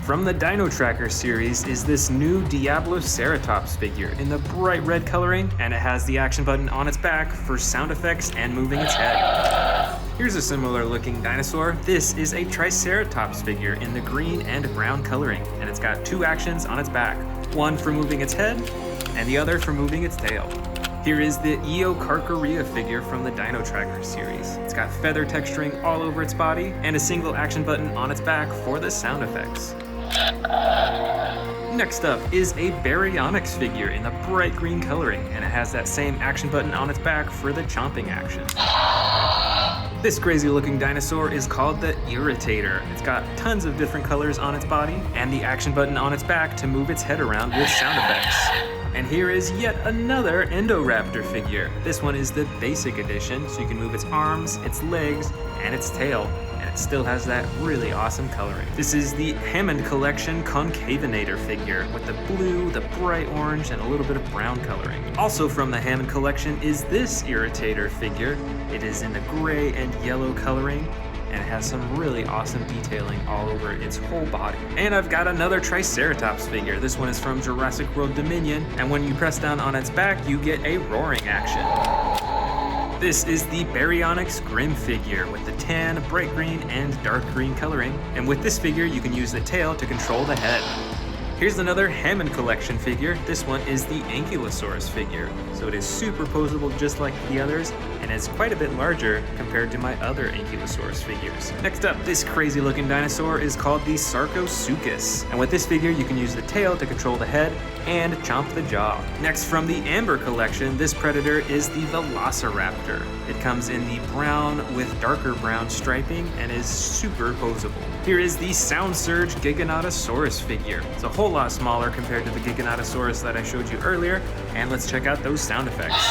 From the Dino Tracker series is this new Diabloceratops figure in the bright red coloring, and it has the action button on its back for sound effects and moving its head. Here's a similar looking dinosaur. This is a Triceratops figure in the green and brown coloring, and it's got 2 actions on its back, one for moving its head and the other for moving its tail. Here is the Eocarcharia figure from the Dino Tracker series. It's got feather texturing all over its body and a single action button on its back for the sound effects. Next up is a Baryonyx figure in the bright green coloring, and it has that same action button on its back for the chomping action. This crazy looking dinosaur is called the Irritator. It's got tons of different colors on its body and the action button on its back to move its head around with sound effects. And here is yet another Indoraptor figure. This one is the basic edition, so you can move its arms, its legs, and its tail, and it still has that really awesome coloring. This is the Hammond Collection Concavinator figure with the blue, the bright orange, and a little bit of brown coloring. Also from the Hammond Collection is this Irritator figure. It is in the gray and yellow coloring, and it has some really awesome detailing all over its whole body. And I've got another Triceratops figure. This one is from Jurassic World Dominion, and when you press down on its back, you get a roaring action. This is the Baryonyx Grim figure with the tan, bright green, and dark green coloring, and with this figure, you can use the tail to control the head. Here's another Hammond Collection figure. This one is the Ankylosaurus figure. So it is super posable just like the others, and is quite a bit larger compared to my other Ankylosaurus figures. Next up, this crazy looking dinosaur is called the Sarcosuchus. And with this figure, you can use the tail to control the head and chomp the jaw. Next, from the Amber Collection, this predator is the Velociraptor. It comes in the brown with darker brown striping and is super posable. Here is the Sound Surge Giganotosaurus figure. It's a whole lot smaller compared to the Giganotosaurus that I showed you earlier, and let's check out those sound effects.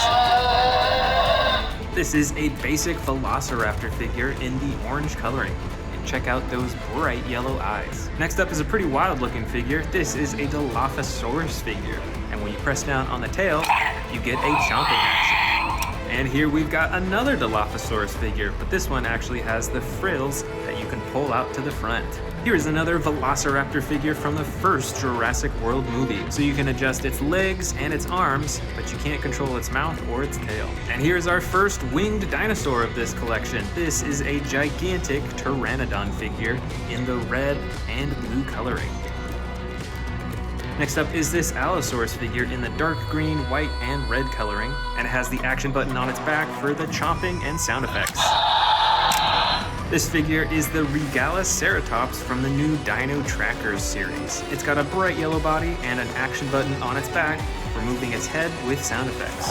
This is a basic Velociraptor figure in the orange coloring. And check out those bright yellow eyes. Next up is a pretty wild looking figure. This is a Dilophosaurus figure, and when you press down on the tail, you get a chomping action. And here we've got another Dilophosaurus figure, but this one actually has the frills that you can pull out to the front. Here is another Velociraptor figure from the first Jurassic World movie. So you can adjust its legs and its arms, but you can't control its mouth or its tail. And here's our first winged dinosaur of this collection. This is a gigantic Pteranodon figure in the red and blue coloring. Next up is this Allosaurus figure in the dark green, white, and red coloring, and it has the action button on its back for the chomping and sound effects. This figure is the Regaliceratops from the new Dino Trackers series. It's got a bright yellow body and an action button on its back for moving its head with sound effects.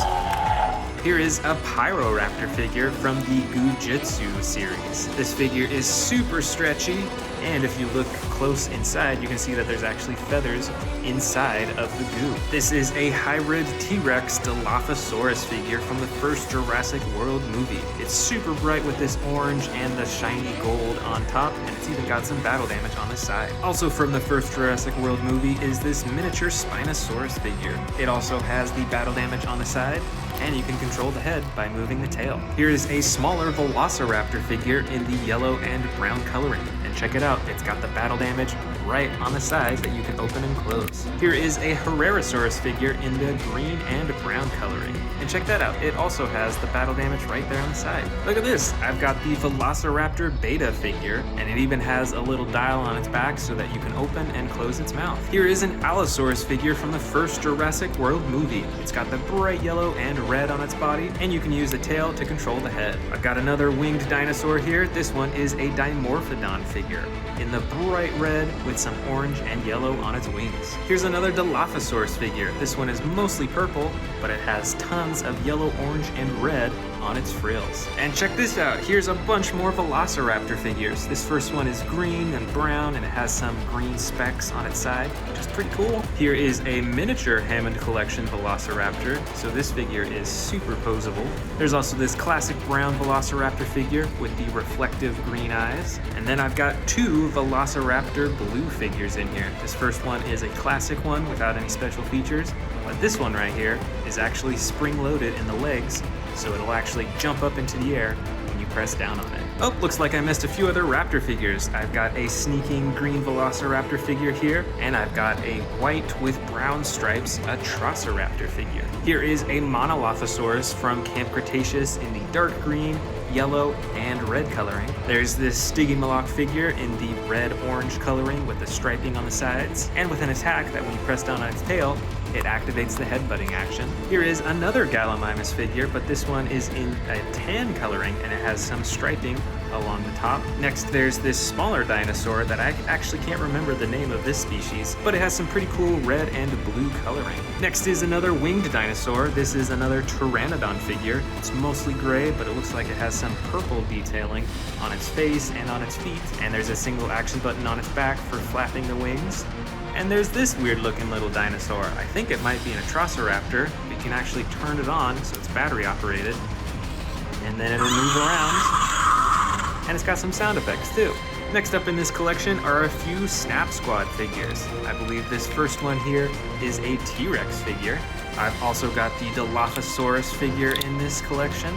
Here is a Pyroraptor figure from the Gujitsu series. This figure is super stretchy, and if you look close inside, you can see that there's actually feathers inside of the goo. This is a hybrid T-Rex Dilophosaurus figure from the first Jurassic World movie. It's super bright with this orange and the shiny gold on top, and it's even got some battle damage on the side. Also from the first Jurassic World movie is this miniature Spinosaurus figure. It also has the battle damage on the side, and you can control the head by moving the tail. Here is a smaller Velociraptor figure in the yellow and brown coloring. And check it out, it's got the battle damage right on the side that you can open and close. Here is a Herrerasaurus figure in the green and brown coloring. And check that out, it also has the battle damage right there on the side. Look at this, I've got the Velociraptor Beta figure, and it even has a little dial on its back so that you can open and close its mouth. Here is an Allosaurus figure from the first Jurassic World movie. It's got the bright yellow and red on its body, and you can use the tail to control the head. I've got another winged dinosaur here. This one is a Dimorphodon figure in the bright red with some orange and yellow on its wings. Here's another Dilophosaurus figure. This one is mostly purple, but it has tons of yellow, orange, and red on its frills. And check this out, here's a bunch more Velociraptor figures. This first one is green and brown, and it has some green specks on its side, which is pretty cool. Here is a miniature Hammond Collection Velociraptor, so this figure is super posable. There's also this classic brown Velociraptor figure with the reflective green eyes. And then I've got two Velociraptor blue figures in here. This first one is a classic one without any special features, but this one right here is actually spring-loaded in the legs, so it'll actually jump up into the air when you press down on it. Oh, looks like I missed a few other raptor figures. I've got a sneaking green Velociraptor figure here, and I've got a white with brown stripes Atrociraptor figure. Here is a Monolothosaurus from Camp Cretaceous in the dark green, yellow, and red coloring. There's this Stygimoloch figure in the red-orange coloring with the striping on the sides, and with an attack that when you press down on its tail, it activates the headbutting action. Here is another Gallimimus figure, but this one is in a tan coloring, and it has some striping along the top. Next, there's this smaller dinosaur that I actually can't remember the name of this species, but it has some pretty cool red and blue coloring. Next is another winged dinosaur. This is another Pteranodon figure. It's mostly gray, but it looks like it has some purple detailing on its face and on its feet. And there's a single action button on its back for flapping the wings. And there's this weird looking little dinosaur. I think it might be an Atrociraptor. You can actually turn it on so it's battery operated, and then it'll move around. And it's got some sound effects too. Next up in this collection are a few Snap Squad figures. I believe this first one here is a T-Rex figure. I've also got the Dilophosaurus figure in this collection.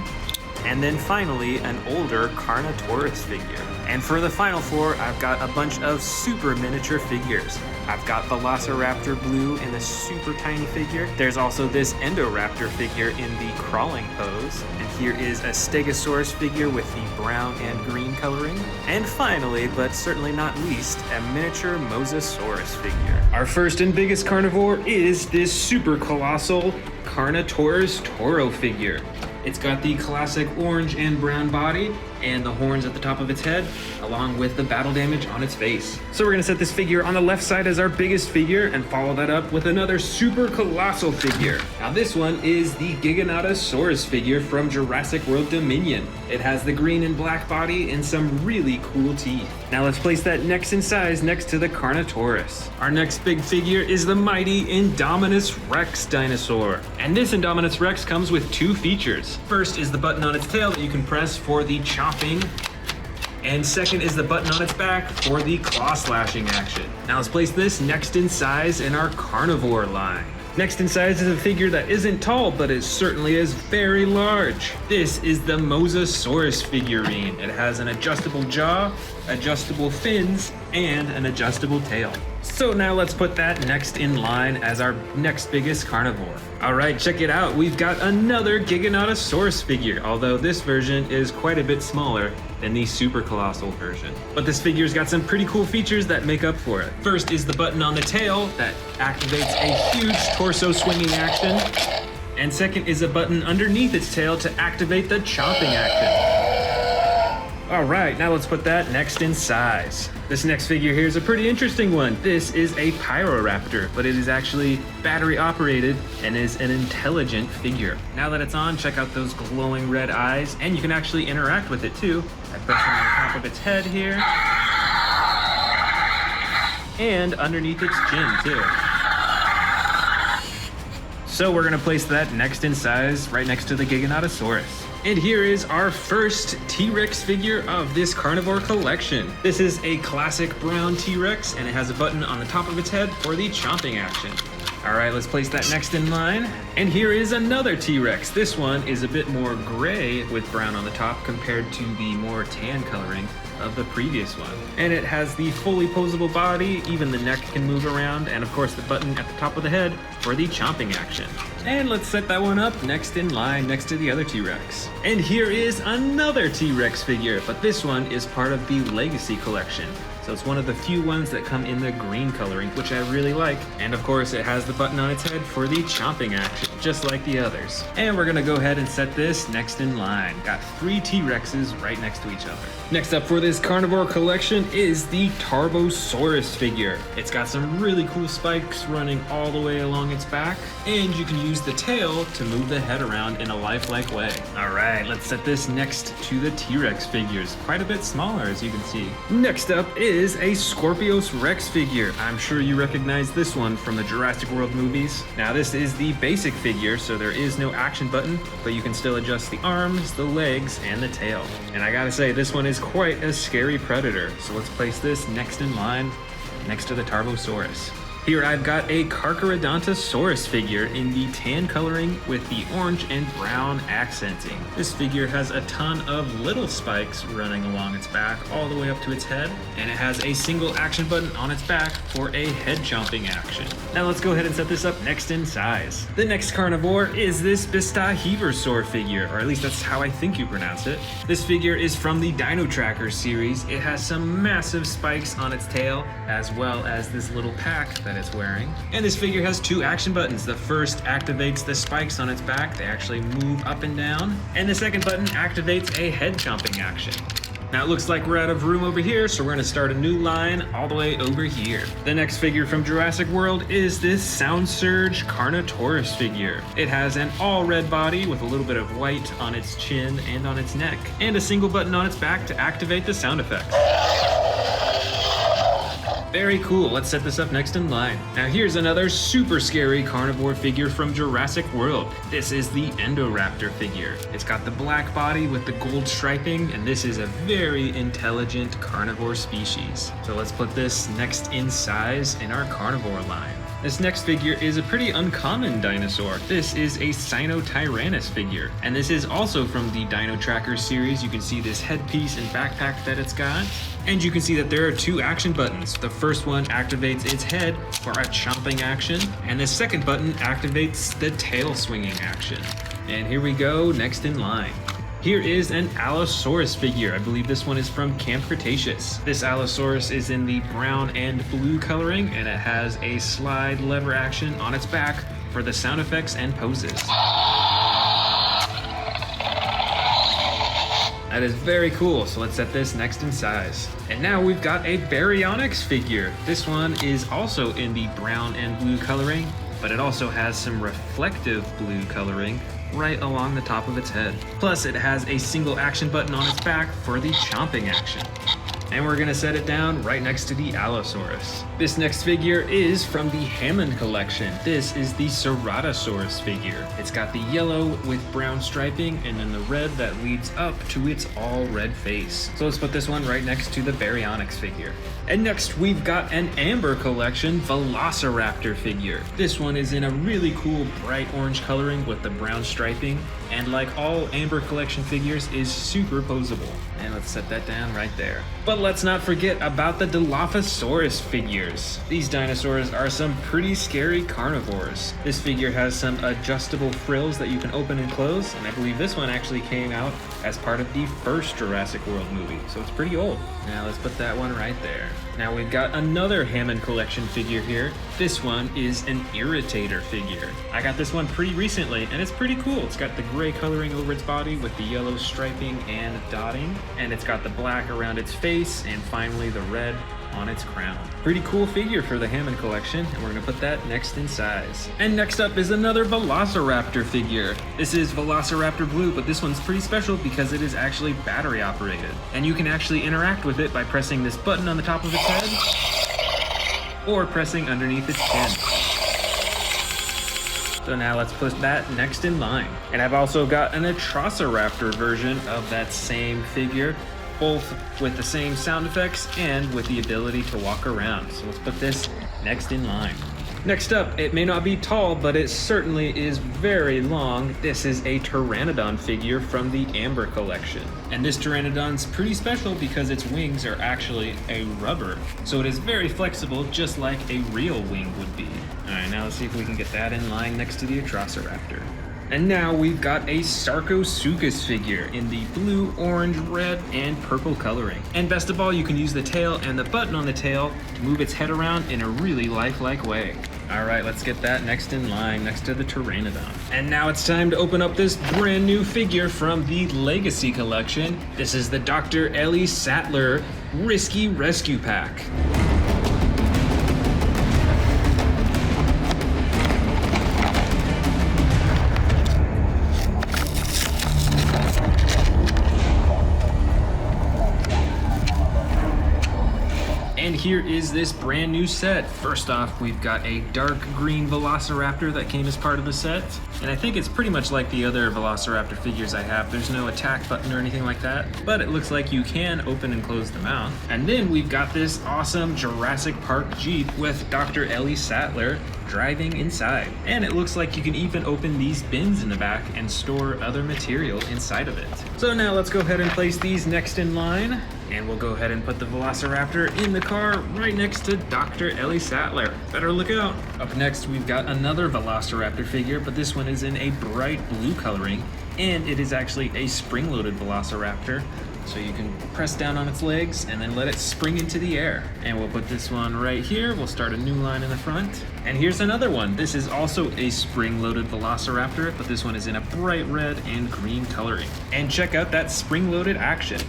And then finally, an older Carnotaurus figure. And for the final four, I've got a bunch of super miniature figures. I've got Velociraptor Blue in the super tiny figure. There's also this Endoraptor figure in the crawling pose. And here is a Stegosaurus figure with the brown and green coloring. And finally, but certainly not least, a miniature Mosasaurus figure. Our first and biggest carnivore is this super colossal Carnotaurus Toro figure. It's got the classic orange and brown body and the horns at the top of its head, along with the battle damage on its face. So we're gonna set this figure on the left side as our biggest figure and follow that up with another super colossal figure. Now this one is the Giganotosaurus figure from Jurassic World Dominion. It has the green and black body and some really cool teeth. Now let's place that next in size next to the Carnotaurus. Our next big figure is the mighty Indominus Rex dinosaur. And this Indominus Rex comes with two features. First is the button on its tail that you can press for the chopping, and second is the button on its back for the claw slashing action. Now let's place this next in size in our carnivore line. Next in size is a figure that isn't tall, but it certainly is very large. This is the Mosasaurus figurine. It has an adjustable jaw, adjustable fins, and an adjustable tail. So now let's put that next in line as our next biggest carnivore. All right, check it out. We've got another Giganotosaurus figure, although this version is quite a bit smaller than the super colossal version. But this figure's got some pretty cool features that make up for it. First is the button on the tail that activates a huge torso swinging action. And second is a button underneath its tail to activate the chomping action. All right, now let's put that next in size. This next figure here is a pretty interesting one. This is a Pyroraptor, but it is actually battery operated and is an intelligent figure. Now that it's on, check out those glowing red eyes, and you can actually interact with it too by pressing on the top of its head here, and underneath its chin too. So we're gonna place that next in size right next to the Giganotosaurus. And here is our first T-Rex figure of this carnivore collection. This is a classic brown T-Rex, and it has a button on the top of its head for the chomping action. All right, let's place that next in line. And here is another T-Rex. This one is a bit more gray with brown on the top compared to the more tan coloring of the previous one. And it has the fully posable body, even the neck can move around, and of course the button at the top of the head for the chomping action. And let's set that one up next in line, next to the other T-Rex. And here is another T-Rex figure, but this one is part of the Legacy collection. So it's one of the few ones that come in the green coloring, which I really like. And of course it has the button on its head for the chomping action, just like the others. And we're gonna go ahead and set this next in line. Got 3 T-Rexes right next to each other. Next up for this carnivore collection is the Tarbosaurus figure. It's got some really cool spikes running all the way along its back, and you can use the tail to move the head around in a lifelike way. All right, let's set this next to the T-Rex figures. Quite a bit smaller, as you can see. Next up is a Scorpius Rex figure. I'm sure you recognize this one from the Jurassic World movies. Now this is the basic figure, so there is no action button, but you can still adjust the arms, the legs, and the tail. And I gotta say, this one is quite a scary predator. So let's place this next in line, next to the Tarbosaurus. Here I've got a Carcharodontosaurus figure in the tan coloring with the orange and brown accenting. This figure has a ton of little spikes running along its back all the way up to its head, and it has a single action button on its back for a head chomping action. Now let's go ahead and set this up next in size. The next carnivore is this Bistaheverosaur figure, or at least that's how I think you pronounce it. This figure is from the Dino Tracker series. It has some massive spikes on its tail, as well as this little pack that it's wearing. And this figure has 2 action buttons. The first activates the spikes on its back. They actually move up and down. And the second button activates a head chomping action. Now it looks like we're out of room over here, so we're gonna start a new line all the way over here. The next figure from Jurassic World is this Sound Surge Carnotaurus figure. It has an all red body with a little bit of white on its chin and on its neck, and a single button on its back to activate the sound effect. Very cool, let's set this up next in line. Now here's another super scary carnivore figure from Jurassic World. This is the Indoraptor figure. It's got the black body with the gold striping, and this is a very intelligent carnivore species. So let's put this next in size in our carnivore line. This next figure is a pretty uncommon dinosaur. This is a Sinotyrannus figure, and this is also from the Dino Tracker series. You can see this headpiece and backpack that it's got, and you can see that there are 2 action buttons. The first one activates its head for a chomping action, and the second button activates the tail swinging action. And here we go, next in line. Here is an Allosaurus figure. I believe this one is from Camp Cretaceous. This Allosaurus is in the brown and blue coloring, and it has a slide lever action on its back for the sound effects and poses. That is very cool, so let's set this next in size. And now we've got a Baryonyx figure. This one is also in the brown and blue coloring, but it also has some reflective blue coloring right along the top of its head. Plus it has a single action button on its back for the chomping action. And we're gonna set it down right next to the Allosaurus. This next figure is from the Hammond collection. This is the Ceratosaurus figure. It's got the yellow with brown striping and then the red that leads up to its all red face. So let's put this one right next to the Baryonyx figure. And next we've got an Amber collection Velociraptor figure. This one is in a really cool bright orange coloring with the brown striping, and like all Amber collection figures is super posable. And let's set that down right there. But let's not forget about the Dilophosaurus figures. These dinosaurs are some pretty scary carnivores. This figure has some adjustable frills that you can open and close, and I believe this one actually came out as part of the first Jurassic World movie, so it's pretty old. Now let's put that one right there. Now we've got another Hammond Collection figure here. This one is an Irritator figure. I got this one pretty recently, and it's pretty cool. It's got the gray coloring over its body with the yellow striping and dotting, and it's got the black around its face, and finally the red on its crown. Pretty cool figure for the Hammond Collection, and we're gonna put that next in size. And next up is another Velociraptor figure. This is Velociraptor Blue, but this one's pretty special because it is actually battery operated. And you can actually interact with it by pressing this button on the top of its head, or pressing underneath its chin. So now let's put that next in line. And I've also got an Atrociraptor version of that same figure, both with the same sound effects and with the ability to walk around. So let's put this next in line. Next up, it may not be tall, but it certainly is very long. This is a Pteranodon figure from the Amber Collection. And this Pteranodon's pretty special because its wings are actually a rubber. So it is very flexible, just like a real wing would be. All right, now let's see if we can get that in line next to the Atrociraptor. And now we've got a Sarcosuchus figure in the blue, orange, red, and purple coloring. And best of all, you can use the tail and the button on the tail to move its head around in a really lifelike way. All right, let's get that next in line, next to the Pteranodon. And now it's time to open up this brand new figure from the Legacy Collection. This is the Dr. Ellie Sattler Risky Rescue Pack. And here is this brand new set. First off, we've got a dark green Velociraptor that came as part of the set. And I think it's pretty much like the other Velociraptor figures I have. There's no attack button or anything like that, but it looks like you can open and close the mouth. And then we've got this awesome Jurassic Park Jeep with Dr. Ellie Sattler driving inside. And it looks like you can even open these bins in the back and store other material inside of it. So now let's go ahead and place these next in line. And we'll go ahead and put the Velociraptor in the car right next to Dr. Ellie Sattler. Better look out. Up next, we've got another Velociraptor figure, but this one is in a bright blue coloring, and it is actually a spring-loaded Velociraptor. So you can press down on its legs and then let it spring into the air. And we'll put this one right here. We'll start a new line in the front. And here's another one. This is also a spring-loaded Velociraptor, but this one is in a bright red and green coloring. And check out that spring-loaded action.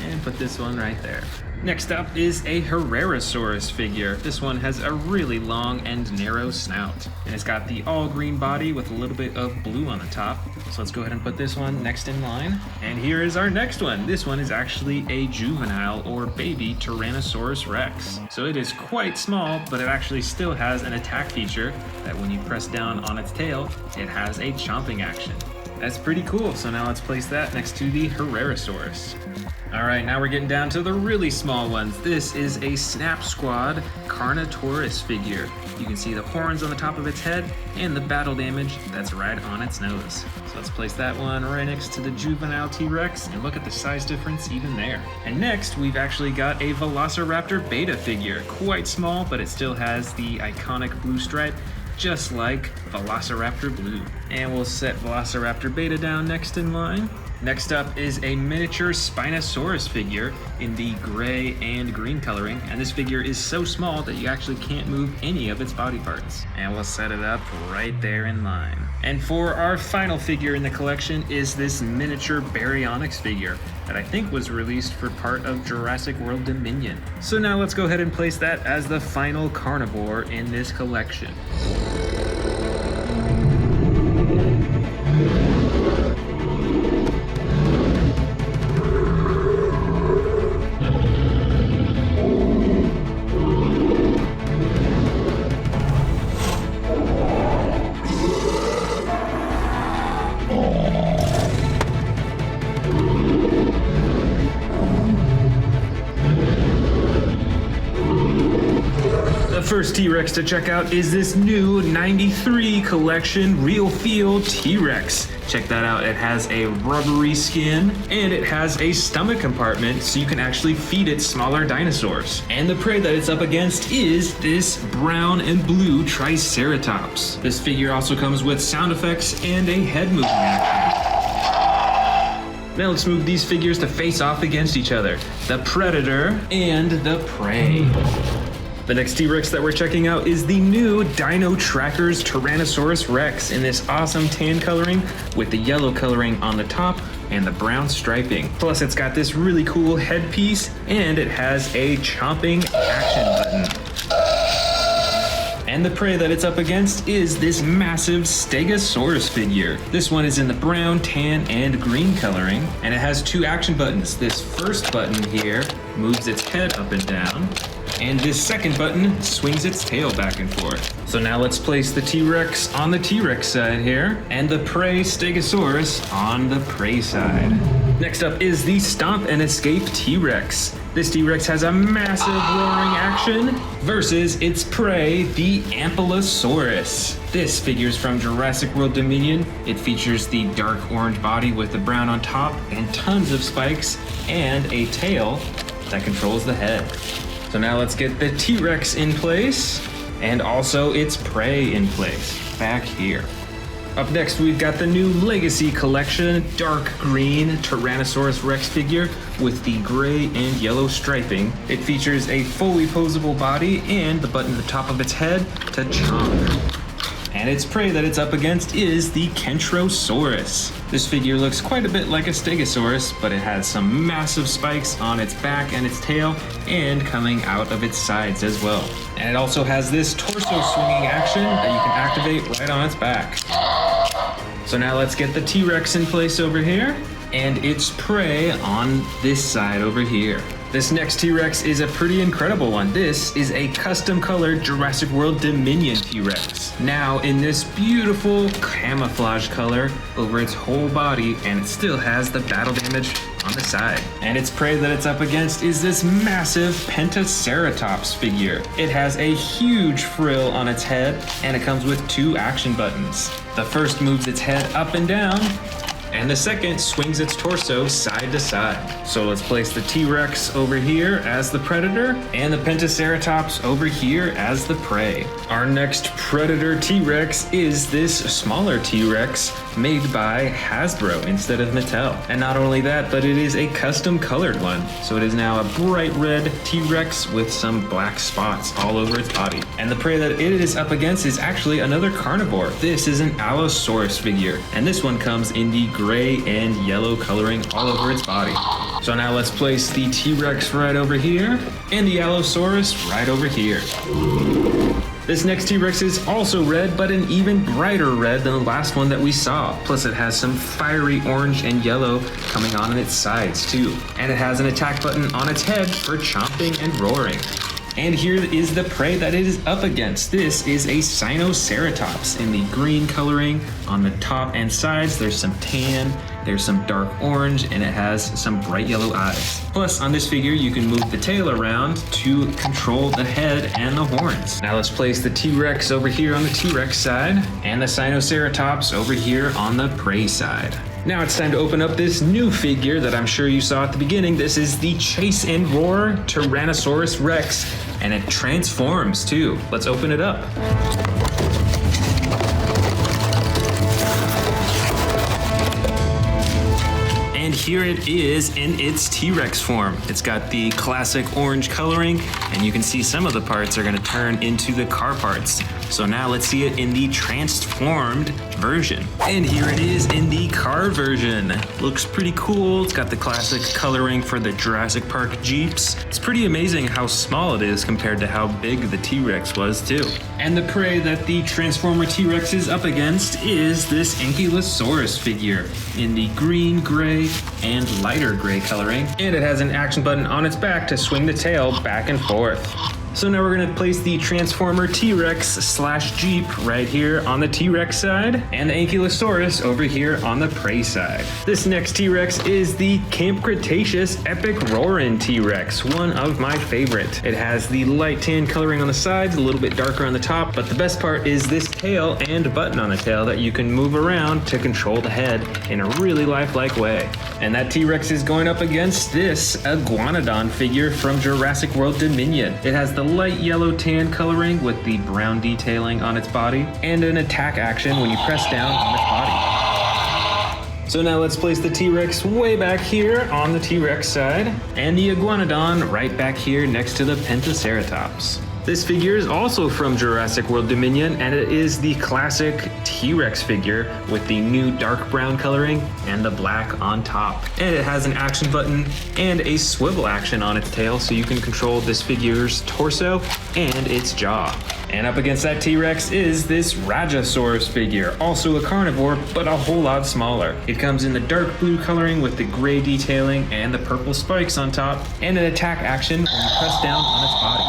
And put this one right there. Next up is a Herrerasaurus figure. This one has a really long and narrow snout. And it's got the all green body with a little bit of blue on the top. So let's go ahead and put this one next in line. And here is our next one. This one is actually a juvenile or baby Tyrannosaurus Rex. So it is quite small, but it actually still has an attack feature that when you press down on its tail, it has a chomping action. That's pretty cool. So now let's place that next to the Herrerasaurus. All right, now we're getting down to the really small ones. This is a Snap Squad Carnotaurus figure. You can see the horns on the top of its head and the battle damage that's right on its nose. So let's place that one right next to the juvenile T-Rex and look at the size difference even there. And next, we've actually got a Velociraptor Beta figure. Quite small, but it still has the iconic blue stripe, just like Velociraptor Blue. And we'll set Velociraptor Beta down next in line. Next up is a miniature Spinosaurus figure in the gray and green coloring, and this figure is so small that you actually can't move any of its body parts. And we'll set it up right there in line. And for our final figure in the collection is this miniature Baryonyx figure that I think was released for part of Jurassic World Dominion. So now let's go ahead and place that as the final carnivore in this collection. The first T-Rex to check out is this new 93 collection Real Feel T-Rex. Check that out, it has a rubbery skin and it has a stomach compartment so you can actually feed it smaller dinosaurs. And the prey that it's up against is this brown and blue Triceratops. This figure also comes with sound effects and a head movement action. Now let's move these figures to face off against each other. The Predator and the Prey. The next T-Rex that we're checking out is the new Dino Trackers Tyrannosaurus Rex in this awesome tan coloring with the yellow coloring on the top and the brown striping. Plus it's got this really cool headpiece and it has a chomping action button. And the prey that it's up against is this massive Stegosaurus figure. This one is in the brown, tan, and green coloring, and it has two action buttons. This first button here moves its head up and down, and this second button swings its tail back and forth. So now let's place the T-Rex on the T-Rex side here, and the prey Stegosaurus on the prey side. Next up is the Stomp and Escape T-Rex. This T-Rex has a massive roaring action versus its prey, the Ankylosaurus. This figure's from Jurassic World Dominion. It features the dark orange body with the brown on top and tons of spikes and a tail that controls the head. So now let's get the T-Rex in place and also its prey in place back here. Up next, we've got the new Legacy Collection dark green Tyrannosaurus Rex figure with the gray and yellow striping. It features a fully posable body and the button at the top of its head to chomp. And its prey that it's up against is the Kentrosaurus. This figure looks quite a bit like a Stegosaurus, but it has some massive spikes on its back and its tail and coming out of its sides as well. And it also has this torso swinging action that you can activate right on its back. So now let's get the T-Rex in place over here and its prey on this side over here. This next T-Rex is a pretty incredible one. This is a custom colored Jurassic World Dominion T-Rex. Now in this beautiful camouflage color over its whole body, and it still has the battle damage on the side. And its prey that it's up against is this massive Pentaceratops figure. It has a huge frill on its head and it comes with two action buttons. The first moves its head up and down, and the second swings its torso side to side. So let's place the T-Rex over here as the predator and the Pentaceratops over here as the prey. Our next predator T-Rex is this smaller T-Rex made by Hasbro instead of Mattel. And not only that, but it is a custom colored one. So it is now a bright red T-Rex with some black spots all over its body. And the prey that it is up against is actually another carnivore. This is an Allosaurus figure, and this one comes in the gray and yellow coloring all over its body. So now let's place the T-Rex right over here and the Allosaurus right over here. This next T-Rex is also red, but an even brighter red than the last one that we saw. Plus it has some fiery orange and yellow coming on its sides too. And it has an attack button on its head for chomping and roaring. And here is the prey that it is up against. This is a Spinosaurus in the green coloring on the top and sides. There's some tan, there's some dark orange, and it has some bright yellow eyes. Plus, on this figure, you can move the tail around to control the head and the horns. Now let's place the T-Rex over here on the T-Rex side, and the Spinosaurus over here on the prey side. Now it's time to open up this new figure that I'm sure you saw at the beginning. This is the Chase and Roar Tyrannosaurus Rex, and it transforms too. Let's open it up. And here it is in its T-Rex form. It's got the classic orange coloring, and you can see some of the parts are gonna turn into the car parts. So now let's see it in the transformed version. And here it is in the car version. Looks pretty cool. It's got the classic coloring for the Jurassic Park Jeeps. It's pretty amazing how small it is compared to how big the T-Rex was too. And the prey that the Transformer T-Rex is up against is this Ankylosaurus figure in the green, gray, and lighter gray coloring. And it has an action button on its back to swing the tail back and forth. So now we're gonna place the Transformer T-Rex / Jeep right here on the T-Rex side and the Ankylosaurus over here on the prey side. This next T-Rex is the Camp Cretaceous Epic Roarin' T-Rex, one of my favorite. It has the light tan coloring on the sides, a little bit darker on the top, but the best part is this tail and button on the tail that you can move around to control the head in a really lifelike way. And that T-Rex is going up against this Iguanodon figure from Jurassic World Dominion. It has the light yellow tan coloring with the brown detailing on its body and an attack action when you press down on its body. So now let's place the T-Rex way back here on the T-Rex side, and the Iguanodon right back here next to the Pentaceratops. This figure is also from Jurassic World Dominion, and it is the classic T-Rex figure with the new dark brown coloring and the black on top. And it has an action button and a swivel action on its tail, so you can control this figure's torso and its jaw. And up against that T-Rex is this Rajasaurus figure, also a carnivore, but a whole lot smaller. It comes in the dark blue coloring with the gray detailing and the purple spikes on top, and an attack action when you press down on its body.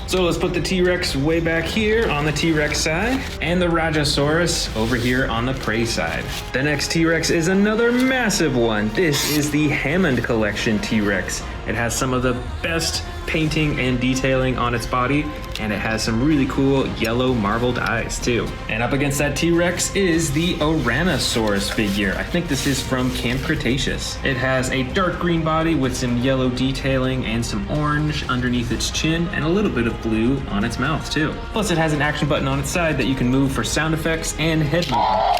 So let's put the T-Rex way back here on the T-Rex side, and the Rajasaurus over here on the prey side. The next T-Rex is another massive one. This is the Hammond Collection T-Rex. It has some of the best painting and detailing on its body, and it has some really cool yellow marbled eyes too. And up against that T-Rex is the Ouranosaurus figure. I think this is from Camp Cretaceous. It has a dark green body with some yellow detailing and some orange underneath its chin, and a little bit of blue on its mouth too. Plus it has an action button on its side that you can move for sound effects and head movement.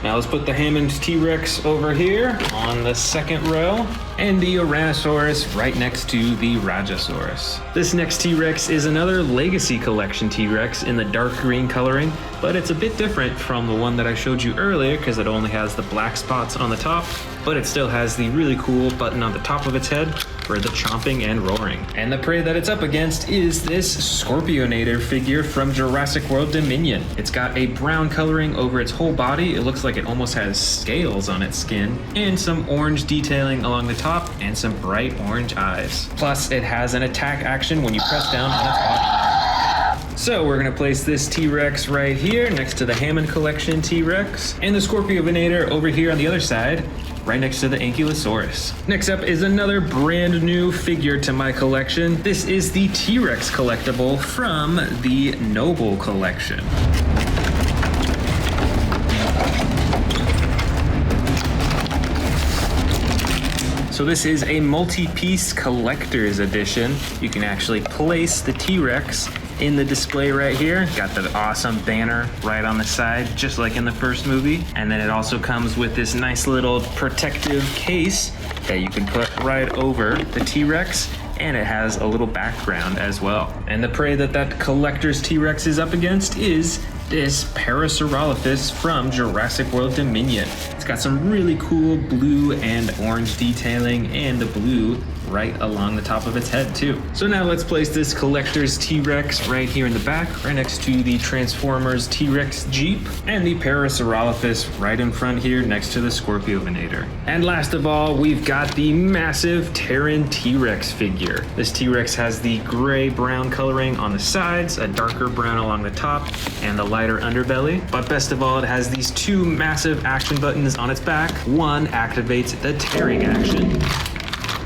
Now let's put the Hammond T-Rex over here on the second row, and the Ouranosaurus right next to the Rajasaurus. This next T-Rex is another Legacy Collection T-Rex in the dark green coloring, but it's a bit different from the one that I showed you earlier because it only has the black spots on the top, but it still has the really cool button on the top of its head for the chomping and roaring. And the prey that it's up against is this Scorpionator figure from Jurassic World Dominion. It's got a brown coloring over its whole body. It looks like it almost has scales on its skin, and some orange detailing along the top, and some bright orange eyes. Plus, it has an attack action when you press down on its body. So we're gonna place this T-Rex right here next to the Hammond Collection T-Rex, and the Scorpionator over here on the other side, right next to the Ankylosaurus. Next up is another brand new figure to my collection. This is the T-Rex collectible from the Noble Collection. So this is a multi-piece collector's edition. You can actually place the T-Rex in the display right here. Got the awesome banner right on the side, just like in the first movie. And then it also comes with this nice little protective case that you can put right over the T-Rex, and it has a little background as well. And the prey that collector's T-Rex is up against is this Parasaurolophus from Jurassic World Dominion. It's got some really cool blue and orange detailing, and the blue right along the top of its head too. So now let's place this collector's T-Rex right here in the back, right next to the Transformers T-Rex Jeep, and the Parasaurolophus right in front here next to the Scorpionator. And last of all, we've got the massive Terran T-Rex figure. This T-Rex has the gray-brown coloring on the sides, a darker brown along the top, and the lighter underbelly. But best of all, it has these two massive action buttons on its back. One activates the tearing action,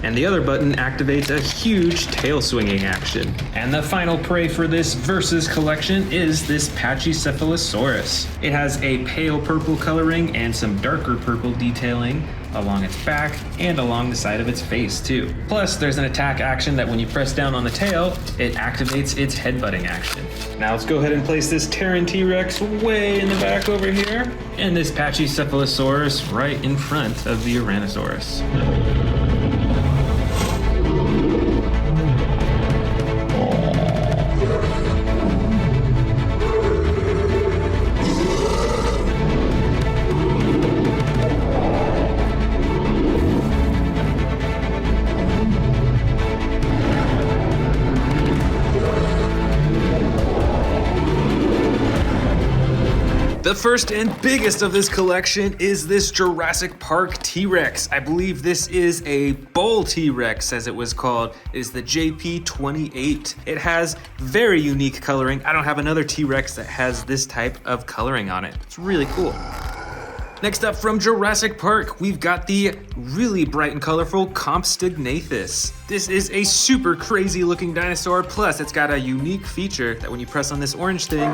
and the other button activates a huge tail swinging action. And the final prey for this Versus collection is this Pachycephalosaurus. It has a pale purple coloring and some darker purple detailing along its back and along the side of its face too. Plus, there's an attack action that when you press down on the tail, it activates its headbutting action. Now let's go ahead and place this Terran T-Rex way in the back over here, and this Pachycephalosaurus right in front of the Ouranosaurus. The first and biggest of this collection is this Jurassic Park T-Rex. I believe this is a bull T-Rex, as it was called. It is the JP28. It has very unique coloring. I don't have another T-Rex that has this type of coloring on it. It's really cool. Next up from Jurassic Park, we've got the really bright and colorful Compsognathus. This is a super crazy looking dinosaur, plus it's got a unique feature that when you press on this orange thing,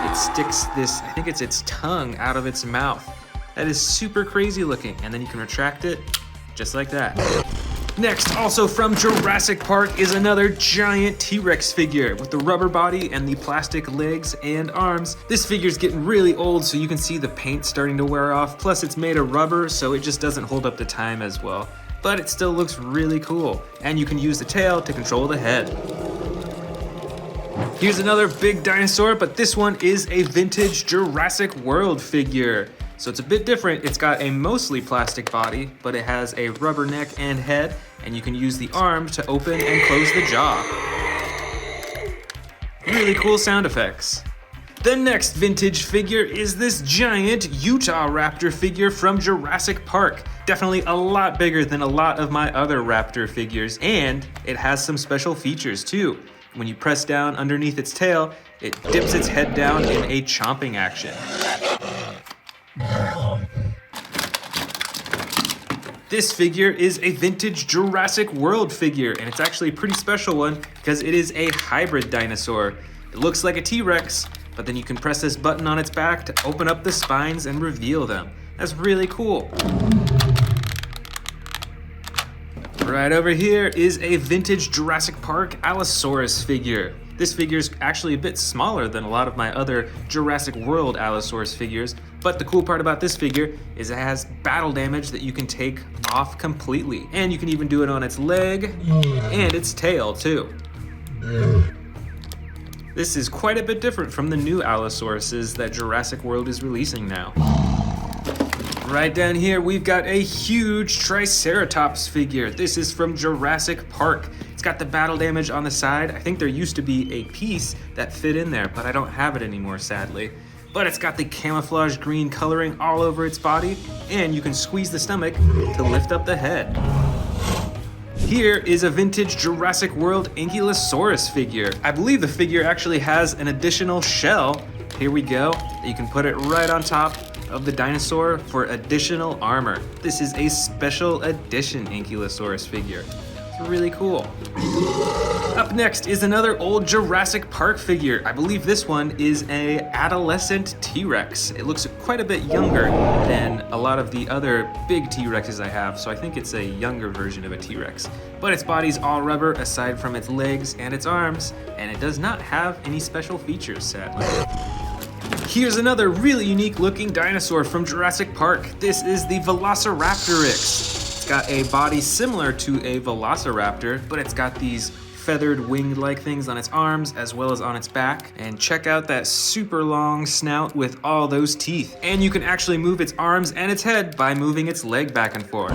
it sticks this, I think it's its tongue out of its mouth. That is super crazy looking, and then you can retract it just like that. Next, also from Jurassic Park, is another giant T-Rex figure with the rubber body and the plastic legs and arms. This figure's getting really old, so you can see the paint starting to wear off, plus it's made of rubber, so it just doesn't hold up the time as well. But it still looks really cool, and you can use the tail to control the head. Here's another big dinosaur, but this one is a vintage Jurassic World figure. So it's a bit different. It's got a mostly plastic body, but it has a rubber neck and head, and you can use the arms to open and close the jaw. Really cool sound effects. The next vintage figure is this giant Utah Raptor figure from Jurassic Park. Definitely a lot bigger than a lot of my other Raptor figures, and it has some special features too. When you press down underneath its tail, it dips its head down in a chomping action. This figure is a vintage Jurassic World figure, and it's actually a pretty special one because it is a hybrid dinosaur. It looks like a T-Rex, but then you can press this button on its back to open up the spines and reveal them. That's really cool. Right over here is a vintage Jurassic Park Allosaurus figure. This figure is actually a bit smaller than a lot of my other Jurassic World Allosaurus figures, but the cool part about this figure is it has battle damage that you can take off completely. And you can even do it on its leg and its tail too. This is quite a bit different from the new Allosauruses that Jurassic World is releasing now. Right down here, we've got a huge Triceratops figure. This is from Jurassic Park. It's got the battle damage on the side. I think there used to be a piece that fit in there, but I don't have it anymore, sadly. But it's got the camouflage green coloring all over its body, and you can squeeze the stomach to lift up the head. Here is a vintage Jurassic World Ankylosaurus figure. I believe the figure actually has an additional shell. Here we go. You can put it right on top of the dinosaur for additional armor. This is a special edition Ankylosaurus figure. It's really cool. Up next is another old Jurassic Park figure. I believe this one is a adolescent T-Rex. It looks quite a bit younger than a lot of the other big T-Rexes I have, so I think it's a younger version of a T-Rex. But its body's all rubber aside from its legs and its arms, and it does not have any special features, sadly. Here's another really unique looking dinosaur from Jurassic Park. This is the Velociraptorix. It's got a body similar to a Velociraptor, but it's got these feathered winged-like things on its arms as well as on its back. And check out that super long snout with all those teeth. And you can actually move its arms and its head by moving its leg back and forth.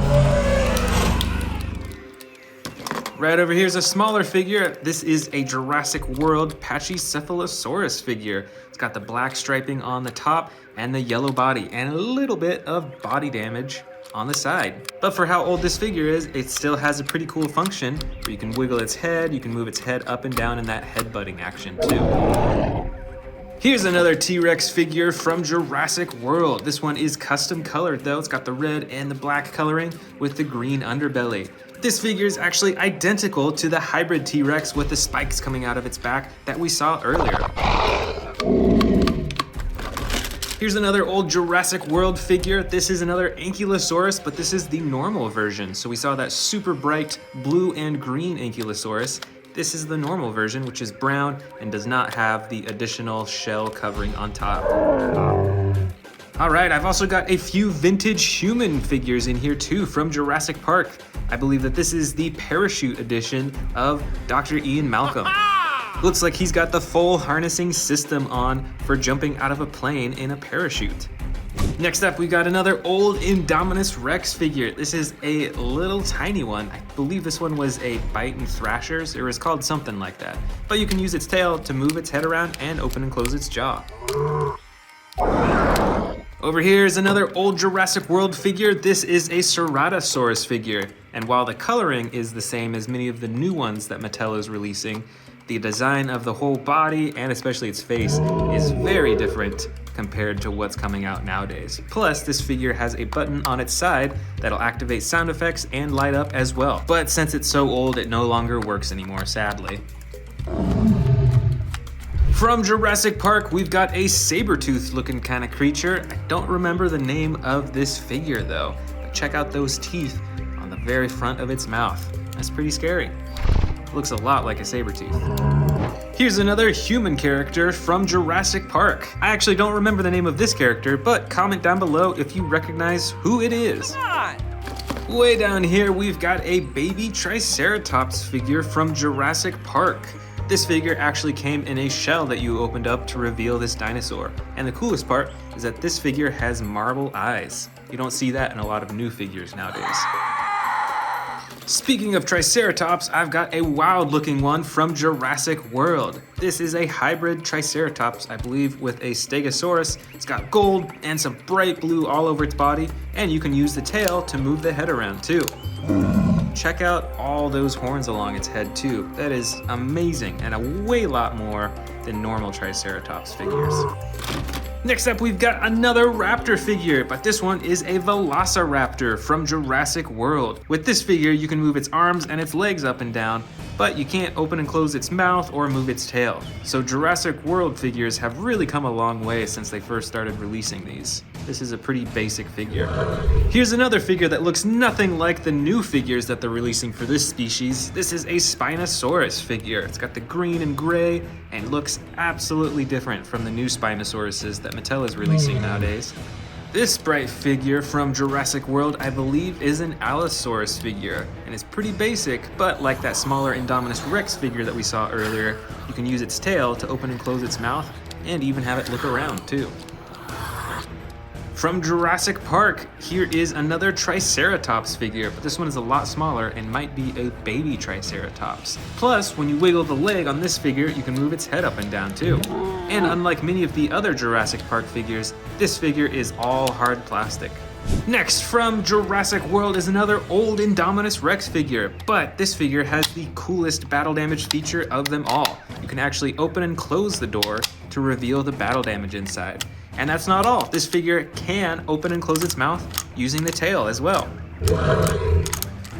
Right over here is a smaller figure. This is a Jurassic World Pachycephalosaurus figure. It's got the black striping on the top and the yellow body and a little bit of body damage on the side. But for how old this figure is, it still has a pretty cool function where you can wiggle its head, you can move its head up and down in that head-butting action too. Here's another T-Rex figure from Jurassic World. This one is custom colored though. It's got the red and the black coloring with the green underbelly. This figure is actually identical to the hybrid T-Rex with the spikes coming out of its back that we saw earlier. Here's another old Jurassic World figure. This is another Ankylosaurus, but this is the normal version. So we saw that super bright blue and green Ankylosaurus. This is the normal version, which is brown and does not have the additional shell covering on top. All right, I've also got a few vintage human figures in here too from Jurassic Park. I believe that this is the parachute edition of Dr. Ian Malcolm. Looks like he's got the full harnessing system on for jumping out of a plane in a parachute. Next up, we got another old Indominus Rex figure. This is a little tiny one. I believe this one was a Bite and Thrashers. It was called something like that. But you can use its tail to move its head around and open and close its jaw. Over here is another old Jurassic World figure. This is a Ceratosaurus figure. And while the coloring is the same as many of the new ones that Mattel is releasing, the design of the whole body, and especially its face, is very different compared to what's coming out nowadays. Plus, this figure has a button on its side that'll activate sound effects and light up as well. But since it's so old, it no longer works anymore, sadly. From Jurassic Park, we've got a saber-toothed looking kind of creature. I don't remember the name of this figure though, but check out those teeth on the very front of its mouth. That's pretty scary. Looks a lot like a saber-tooth. Here's another human character from Jurassic Park. I actually don't remember the name of this character, but comment down below if you recognize who it is. Come on! Way down here, we've got a baby Triceratops figure from Jurassic Park. This figure actually came in a shell that you opened up to reveal this dinosaur. And the coolest part is that this figure has marble eyes. You don't see that in a lot of new figures nowadays. Speaking of Triceratops, I've got a wild looking one from Jurassic World. This is a hybrid Triceratops, I believe, with a Stegosaurus. It's got gold and some bright blue all over its body, and you can use the tail to move the head around too. Check out all those horns along its head too. That is amazing, and a way lot more than normal Triceratops figures. Next up, we've got another raptor figure, but this one is a Velociraptor from Jurassic World. With this figure, you can move its arms and its legs up and down, but you can't open and close its mouth or move its tail. So Jurassic World figures have really come a long way since they first started releasing these. This is a pretty basic figure. Here's another figure that looks nothing like the new figures that they're releasing for this species. This is a Spinosaurus figure. It's got the green and gray and looks absolutely different from the new Spinosauruses that Mattel is releasing nowadays. This bright figure from Jurassic World, I believe, is an Allosaurus figure, and it's pretty basic, but like that smaller Indominus Rex figure that we saw earlier, you can use its tail to open and close its mouth, and even have it look around too. From Jurassic Park, here is another Triceratops figure, but this one is a lot smaller and might be a baby Triceratops. Plus, when you wiggle the leg on this figure, you can move its head up and down too. And unlike many of the other Jurassic Park figures, this figure is all hard plastic. Next, from Jurassic World is another old Indominus Rex figure, but this figure has the coolest battle damage feature of them all. You can actually open and close the door to reveal the battle damage inside. And that's not all. This figure can open and close its mouth using the tail as well.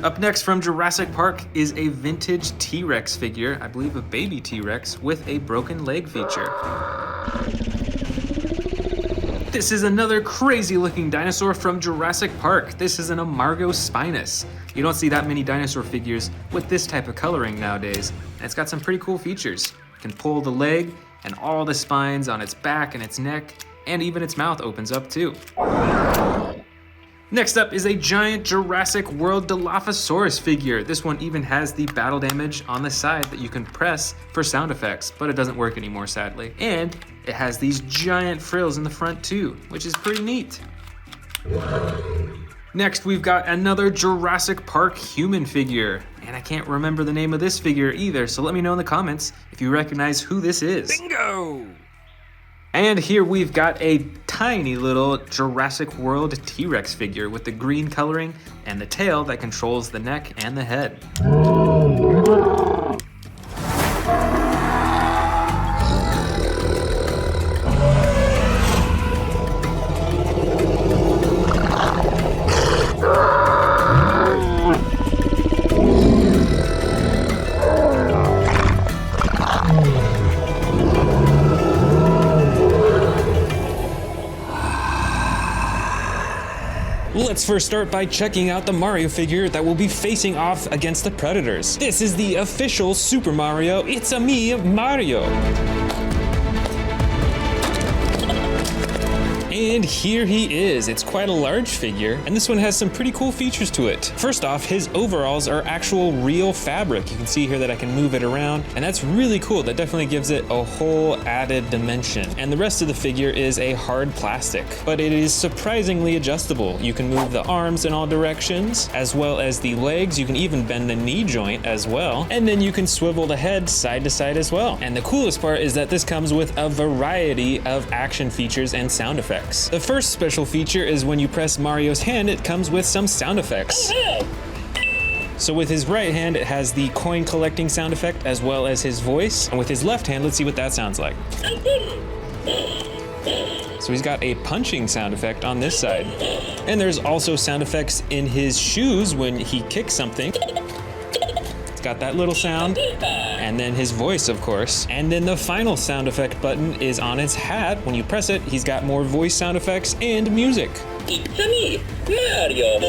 Up next from Jurassic Park is a vintage T-Rex figure, I believe a baby T-Rex, with a broken leg feature. This is another crazy looking dinosaur from Jurassic Park. This is an Amargospinus. You don't see that many dinosaur figures with this type of coloring nowadays. And it's got some pretty cool features. You can pull the leg and all the spines on its back and its neck, and even its mouth opens up too. Next up is a giant Jurassic World Dilophosaurus figure. This one even has the battle damage on the side that you can press for sound effects, but it doesn't work anymore sadly. And it has these giant frills in the front too, which is pretty neat. Next, we've got another Jurassic Park human figure. And I can't remember the name of this figure either, so let me know in the comments if you recognize who this is. Bingo! And here we've got a tiny little Jurassic World T-Rex figure with the green coloring and the tail that controls the neck and the head. Let's first start by checking out the Mario figure that will be facing off against the Predators. This is the official Super Mario It's-a-Me Mario. And here he is. It's quite a large figure, and this one has some pretty cool features to it. First off, his overalls are actual real fabric. You can see here that I can move it around, and that's really cool. That definitely gives it a whole added dimension. And the rest of the figure is a hard plastic, but it is surprisingly adjustable. You can move the arms in all directions, as well as the legs. You can even bend the knee joint as well. And then you can swivel the head side to side as well. And the coolest part is that this comes with a variety of action features and sound effects. The first special feature is when you press Mario's hand, it comes with some sound effects. So with his right hand, it has the coin collecting sound effect as well as his voice. And with his left hand, let's see what that sounds like. So he's got a punching sound effect on this side. And there's also sound effects in his shoes when he kicks something. It's got that little sound. And then his voice, of course. And then the final sound effect button is on his hat. When you press it, he's got more voice sound effects and music. It's-a-me, Mario.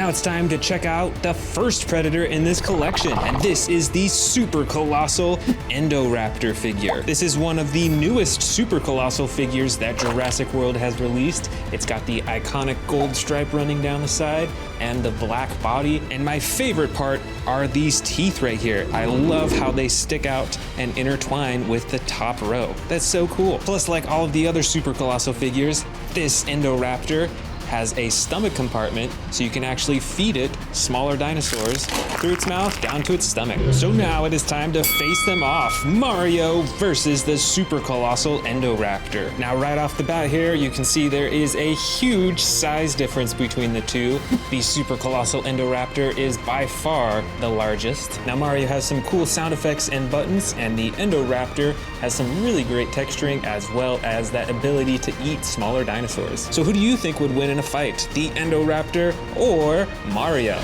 Now it's time to check out the first predator in this collection, and this is the super colossal Indoraptor figure. This is one of the newest super colossal figures that Jurassic World has released. It's got the iconic gold stripe running down the side and the black body, and my favorite part are these teeth right here. I love how they stick out and intertwine with the top row. That's so cool. Plus, like all of the other super colossal figures, this Indoraptor has a stomach compartment, so you can actually feed it smaller dinosaurs through its mouth down to its stomach. So now it is time to face them off. Mario versus the super colossal Indoraptor. Now right off the bat here, you can see there is a huge size difference between the two. The super colossal Indoraptor is by far the largest. Now Mario has some cool sound effects and buttons, and the Indoraptor has some really great texturing as well as that ability to eat smaller dinosaurs. So who do you think would win in a fight, the Indoraptor or Mario?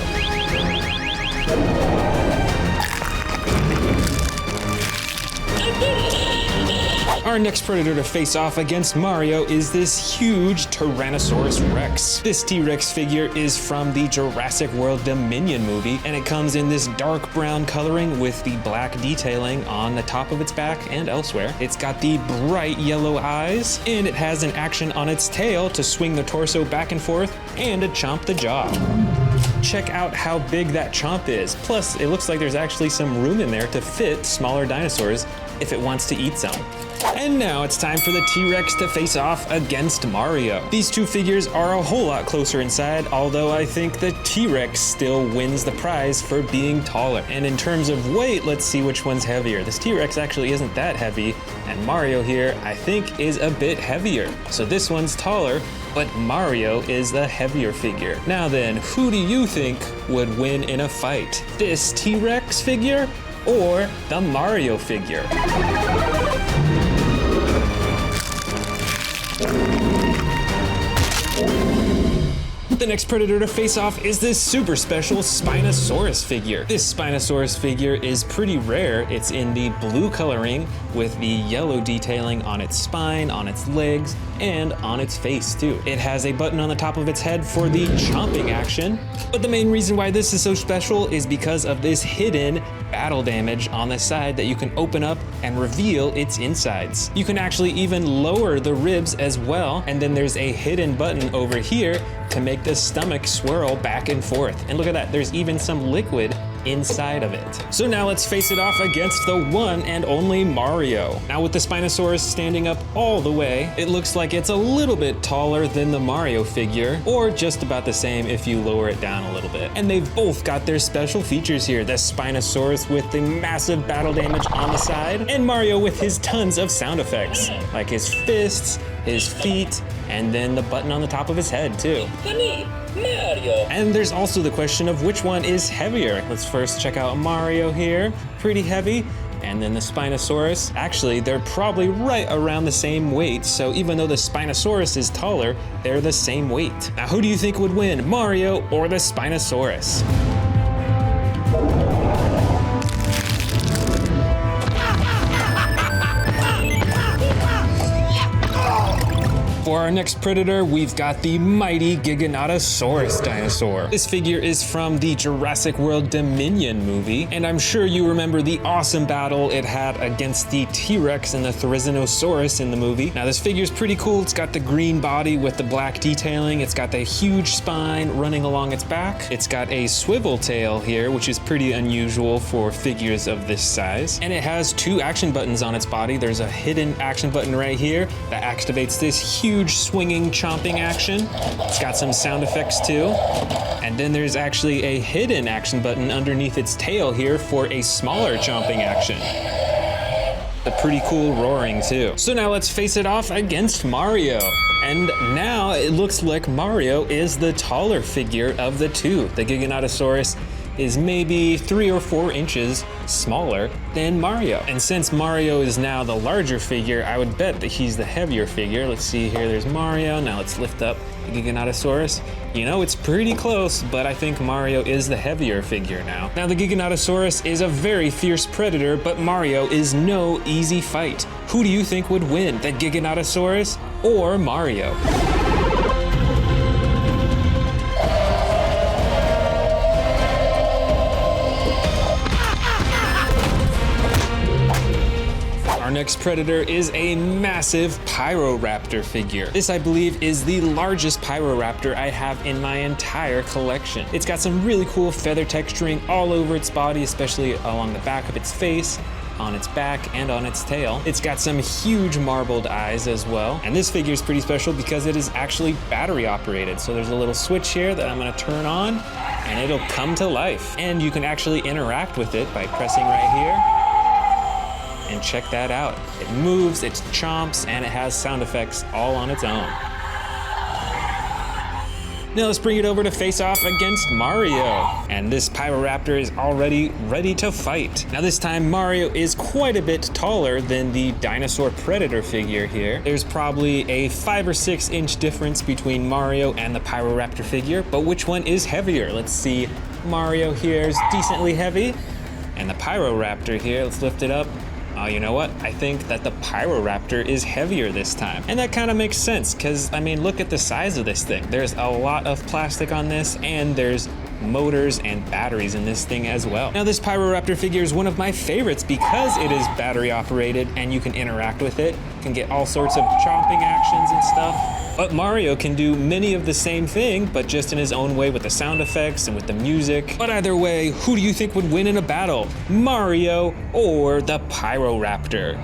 Our next predator to face off against Mario is this huge Tyrannosaurus Rex. This T-Rex figure is from the Jurassic World Dominion movie, and it comes in this dark brown coloring with the black detailing on the top of its back and elsewhere. It's got the bright yellow eyes, and it has an action on its tail to swing the torso back and forth and to chomp the jaw. Check out how big that chomp is. Plus, it looks like there's actually some room in there to fit smaller dinosaurs if it wants to eat some. And now it's time for the T-Rex to face off against Mario. These two figures are a whole lot closer inside, although I think the T-Rex still wins the prize for being taller. And in terms of weight, let's see which one's heavier. This T-Rex actually isn't that heavy, and Mario here, I think, is a bit heavier. So this one's taller, but Mario is the heavier figure. Now then, who do you think would win in a fight? This T-Rex figure or the Mario figure? The next predator to face off is this super special Spinosaurus figure. This Spinosaurus figure is pretty rare. It's in the blue coloring with the yellow detailing on its spine, on its legs, and on its face too. It has a button on the top of its head for the chomping action, but the main reason why this is so special is because of this hidden battle damage on the side that you can open up and reveal its insides. You can actually even lower the ribs as well, and then there's a hidden button over here to make the stomach swirl back and forth. And look at that, there's even some liquid inside of it. So now let's face it off against the one and only Mario. Now with the Spinosaurus standing up all the way, it looks like it's a little bit taller than the Mario figure, or just about the same if you lower it down a little bit. And they've both got their special features here. The Spinosaurus with the massive battle damage on the side, and Mario with his tons of sound effects, like his fists, his feet, and then the button on the top of his head too. Mario. And there's also the question of which one is heavier. Let's first check out Mario here, pretty heavy. And then the Spinosaurus, actually they're probably right around the same weight, so even though the Spinosaurus is taller, they're the same weight. Now who do you think would win, Mario or the Spinosaurus? For our next predator, we've got the mighty Giganotosaurus dinosaur. This figure is from the Jurassic World Dominion movie, and I'm sure you remember the awesome battle it had against the T-Rex and the Therizinosaurus in the movie. Now this figure's pretty cool. It's got the green body with the black detailing. It's got the huge spine running along its back. It's got a swivel tail here, which is pretty unusual for figures of this size. And it has two action buttons on its body. There's a hidden action button right here that activates this huge swinging chomping action. It's got some sound effects too. And then there's actually a hidden action button underneath its tail here for a smaller chomping action. A pretty cool roaring too. So now let's face it off against Mario. And now it looks like Mario is the taller figure of the two. The Giganotosaurus is maybe 3 or 4 inches smaller than Mario. And since Mario is now the larger figure, I would bet that he's the heavier figure. Let's see here, there's Mario. Now let's lift up the Giganotosaurus. You know, it's pretty close, but I think Mario is the heavier figure now. Now the Giganotosaurus is a very fierce predator, but Mario is no easy fight. Who do you think would win, the Giganotosaurus or Mario? next predator is a massive Pyroraptor figure. This, I believe, is the largest Pyroraptor I have in my entire collection. It's got some really cool feather texturing all over its body, especially along the back of its face, on its back, and on its tail. It's got some huge marbled eyes as well. And this figure is pretty special because it is actually battery operated. So there's a little switch here that I'm gonna turn on and it'll come to life. And you can actually interact with it by pressing right here. And check that out. It moves, it chomps, and it has sound effects all on its own. Now let's bring it over to face off against Mario. And this Pyroraptor is already ready to fight. Now this time Mario is quite a bit taller than the Dinosaur Predator figure here. There's probably a 5 or 6 inch difference between Mario and the Pyroraptor figure, but which one is heavier? Let's see. Mario here is decently heavy, and the Pyroraptor here, let's lift it up. Oh, you know what? I think that the Pyroraptor is heavier this time. And that kind of makes sense, because, I mean, look at the size of this thing. There's a lot of plastic on this, and there's motors and batteries in this thing as well. Now, this Pyroraptor figure is one of my favorites because it is battery operated and you can interact with it. You can get all sorts of chomping actions and stuff. But Mario can do many of the same thing, but just in his own way with the sound effects and with the music. But either way, who do you think would win in a battle? Mario or the Pyroraptor?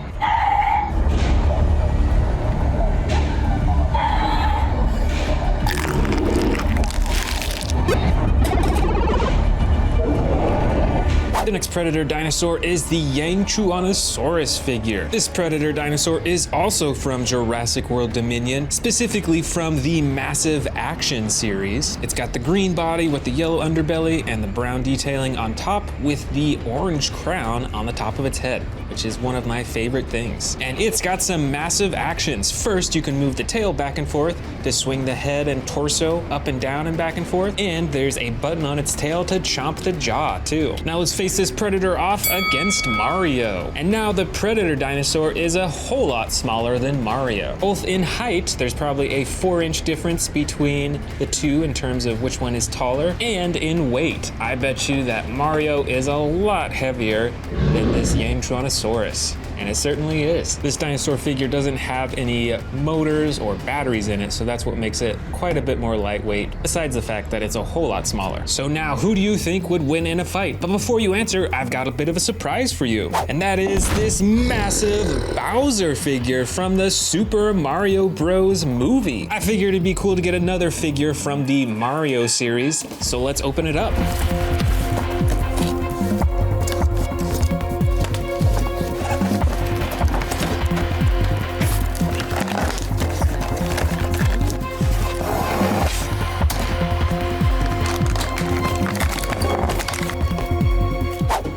The next predator dinosaur is the Yangchuanosaurus figure. This predator dinosaur is also from Jurassic World Dominion, specifically from the Massive Action series. It's got the green body with the yellow underbelly and the brown detailing on top with the orange crown on the top of its head, which is one of my favorite things. And it's got some massive actions. First, you can move the tail back and forth to swing the head and torso up and down and back and forth. And there's a button on its tail to chomp the jaw too. Now let's face this predator off against Mario. And now the predator dinosaur is a whole lot smaller than Mario. Both in height, there's probably a 4-inch difference between the two in terms of which one is taller, and in weight. I bet you that Mario is a lot heavier than this Yangchuanosaurus. And it certainly is. This dinosaur figure doesn't have any motors or batteries in it, so that's what makes it quite a bit more lightweight, besides the fact that it's a whole lot smaller. So now, who do you think would win in a fight? But before you answer, I've got a bit of a surprise for you. And that is this massive Bowser figure from the Super Mario Bros. Movie. I figured it'd be cool to get another figure from the Mario series, so let's open it up.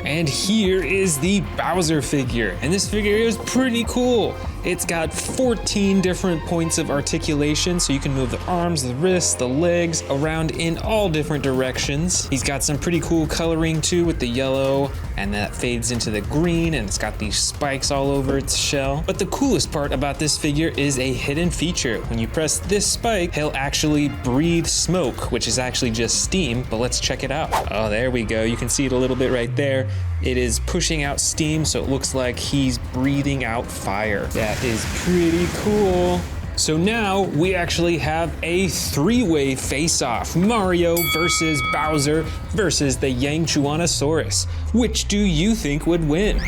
And here is the Bowser figure. And this figure is pretty cool. It's got 14 different points of articulation, so you can move the arms, the wrists, the legs around in all different directions. He's got some pretty cool coloring too with the yellow, and that fades into the green, and it's got these spikes all over its shell. But the coolest part about this figure is a hidden feature. When you press this spike, he'll actually breathe smoke, which is actually just steam, but let's check it out. Oh, there we go. You can see it a little bit right there. It is pushing out steam, so it looks like he's breathing out fire. That is pretty cool. So now we actually have a 3-way face-off. Mario versus Bowser versus the Yangchuanosaurus. Which do you think would win?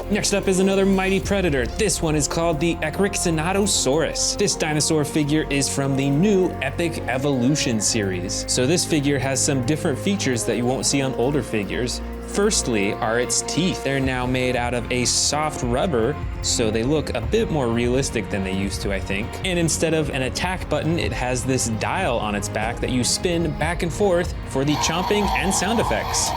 Next up is another mighty predator. This one is called the Cretaceous. This dinosaur figure is from the new Epic Evolution series. So this figure has some different features that you won't see on older figures. Firstly are its teeth. They're now made out of a soft rubber, so they look a bit more realistic than they used to, I think. And instead of an attack button, it has this dial on its back that you spin back and forth for the chomping and sound effects.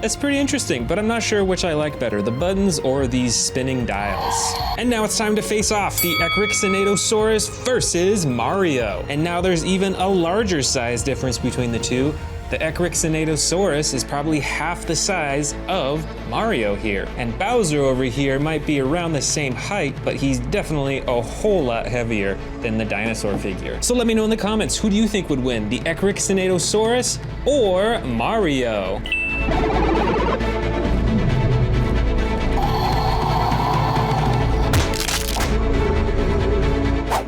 That's pretty interesting, but I'm not sure which I like better, the buttons or these spinning dials. And now it's time to face off the Cretaceous versus Mario. And now there's even a larger size difference between the two. The Ecrixinatosaurus is probably half the size of Mario here. And Bowser over here might be around the same height, but he's definitely a whole lot heavier than the dinosaur figure. So let me know in the comments, who do you think would win, the Ecrixinatosaurus or Mario?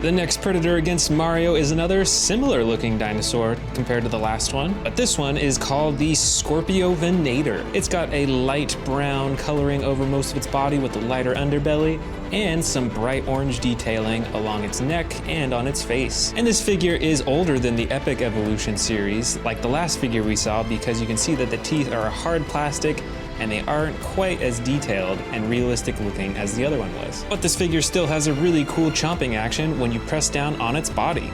The next predator against Mario is another similar looking dinosaur compared to the last one, but this one is called the Scorpiovenator. It's got a light brown coloring over most of its body with a lighter underbelly and some bright orange detailing along its neck and on its face. And this figure is older than the Epic Evolution series, like the last figure we saw, because you can see that the teeth are hard plastic and they aren't quite as detailed and realistic looking as the other one was. But this figure still has a really cool chomping action when you press down on its body.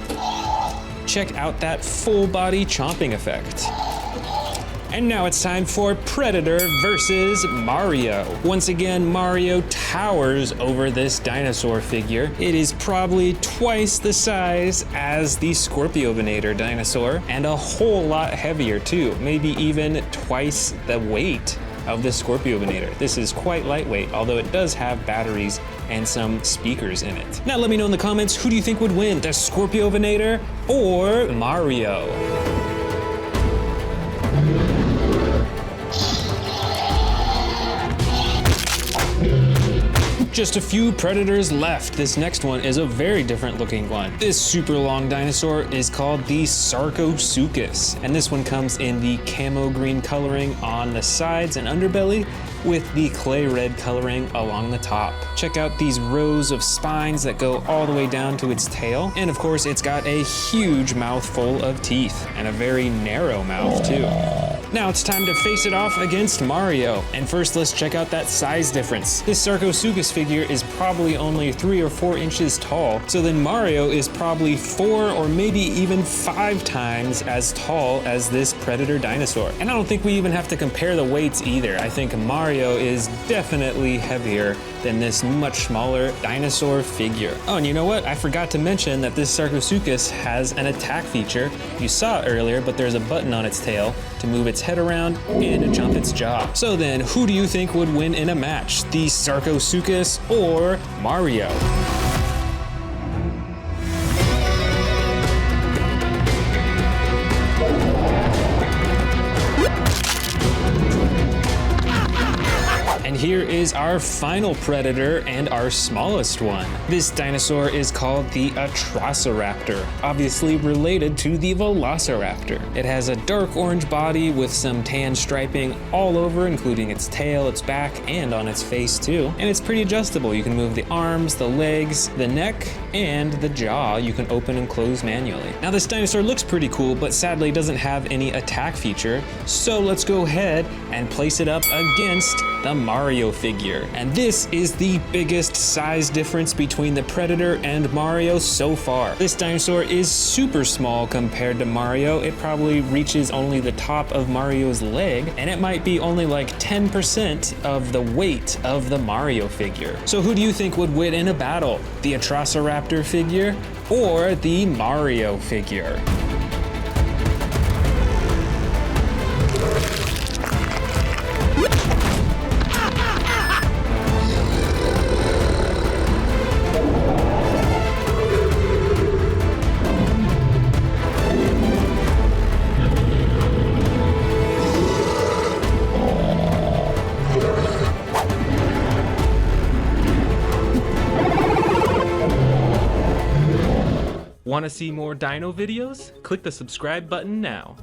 Check out that full body chomping effect. And now it's time for Predator versus Mario. Once again, Mario towers over this dinosaur figure. It is probably twice the size as the Scorpiovenator dinosaur and a whole lot heavier too, maybe even twice the weight of the Scorpiovenator. This is quite lightweight, although it does have batteries and some speakers in it. Now let me know in the comments, who do you think would win, the Scorpiovenator or Mario? Just a few predators left. This next one is a very different looking one. This super long dinosaur is called the Sarcosuchus, and this one comes in the camo green coloring on the sides and underbelly with the clay red coloring along the top. Check out these rows of spines that go all the way down to its tail. And of course, it's got a huge mouth full of teeth and a very narrow mouth too. Now it's time to face it off against Mario. And first, let's check out that size difference. This Sarcosuchus figure is probably only 3 or 4 inches tall. So then Mario is probably 4 or maybe even 5 times as tall as this predator dinosaur. And I don't think we even have to compare the weights either. I think Mario is definitely heavier than this much smaller dinosaur figure. Oh, and you know what? I forgot to mention that this Sarcosuchus has an attack feature. You saw it earlier, but there's a button on its tail to move its head around and to jump its jaw. So then, who do you think would win in a match? The Sarcosuchus or Mario? Here is our final predator and our smallest one. This dinosaur is called the Atrociraptor, obviously related to the Velociraptor. It has a dark orange body with some tan striping all over, including its tail, its back, and on its face too. And it's pretty adjustable. You can move the arms, the legs, the neck, and the jaw you can open and close manually. Now this dinosaur looks pretty cool, but sadly doesn't have any attack feature. So let's go ahead and place it up against the Mario figure. And this is the biggest size difference between the Predator and Mario so far. This dinosaur is super small compared to Mario. It probably reaches only the top of Mario's leg, and it might be only like 10% of the weight of the Mario figure. So who do you think would win in a battle? The Atrociraptor figure or the Mario figure? Want to see more dino videos? Click the subscribe button now.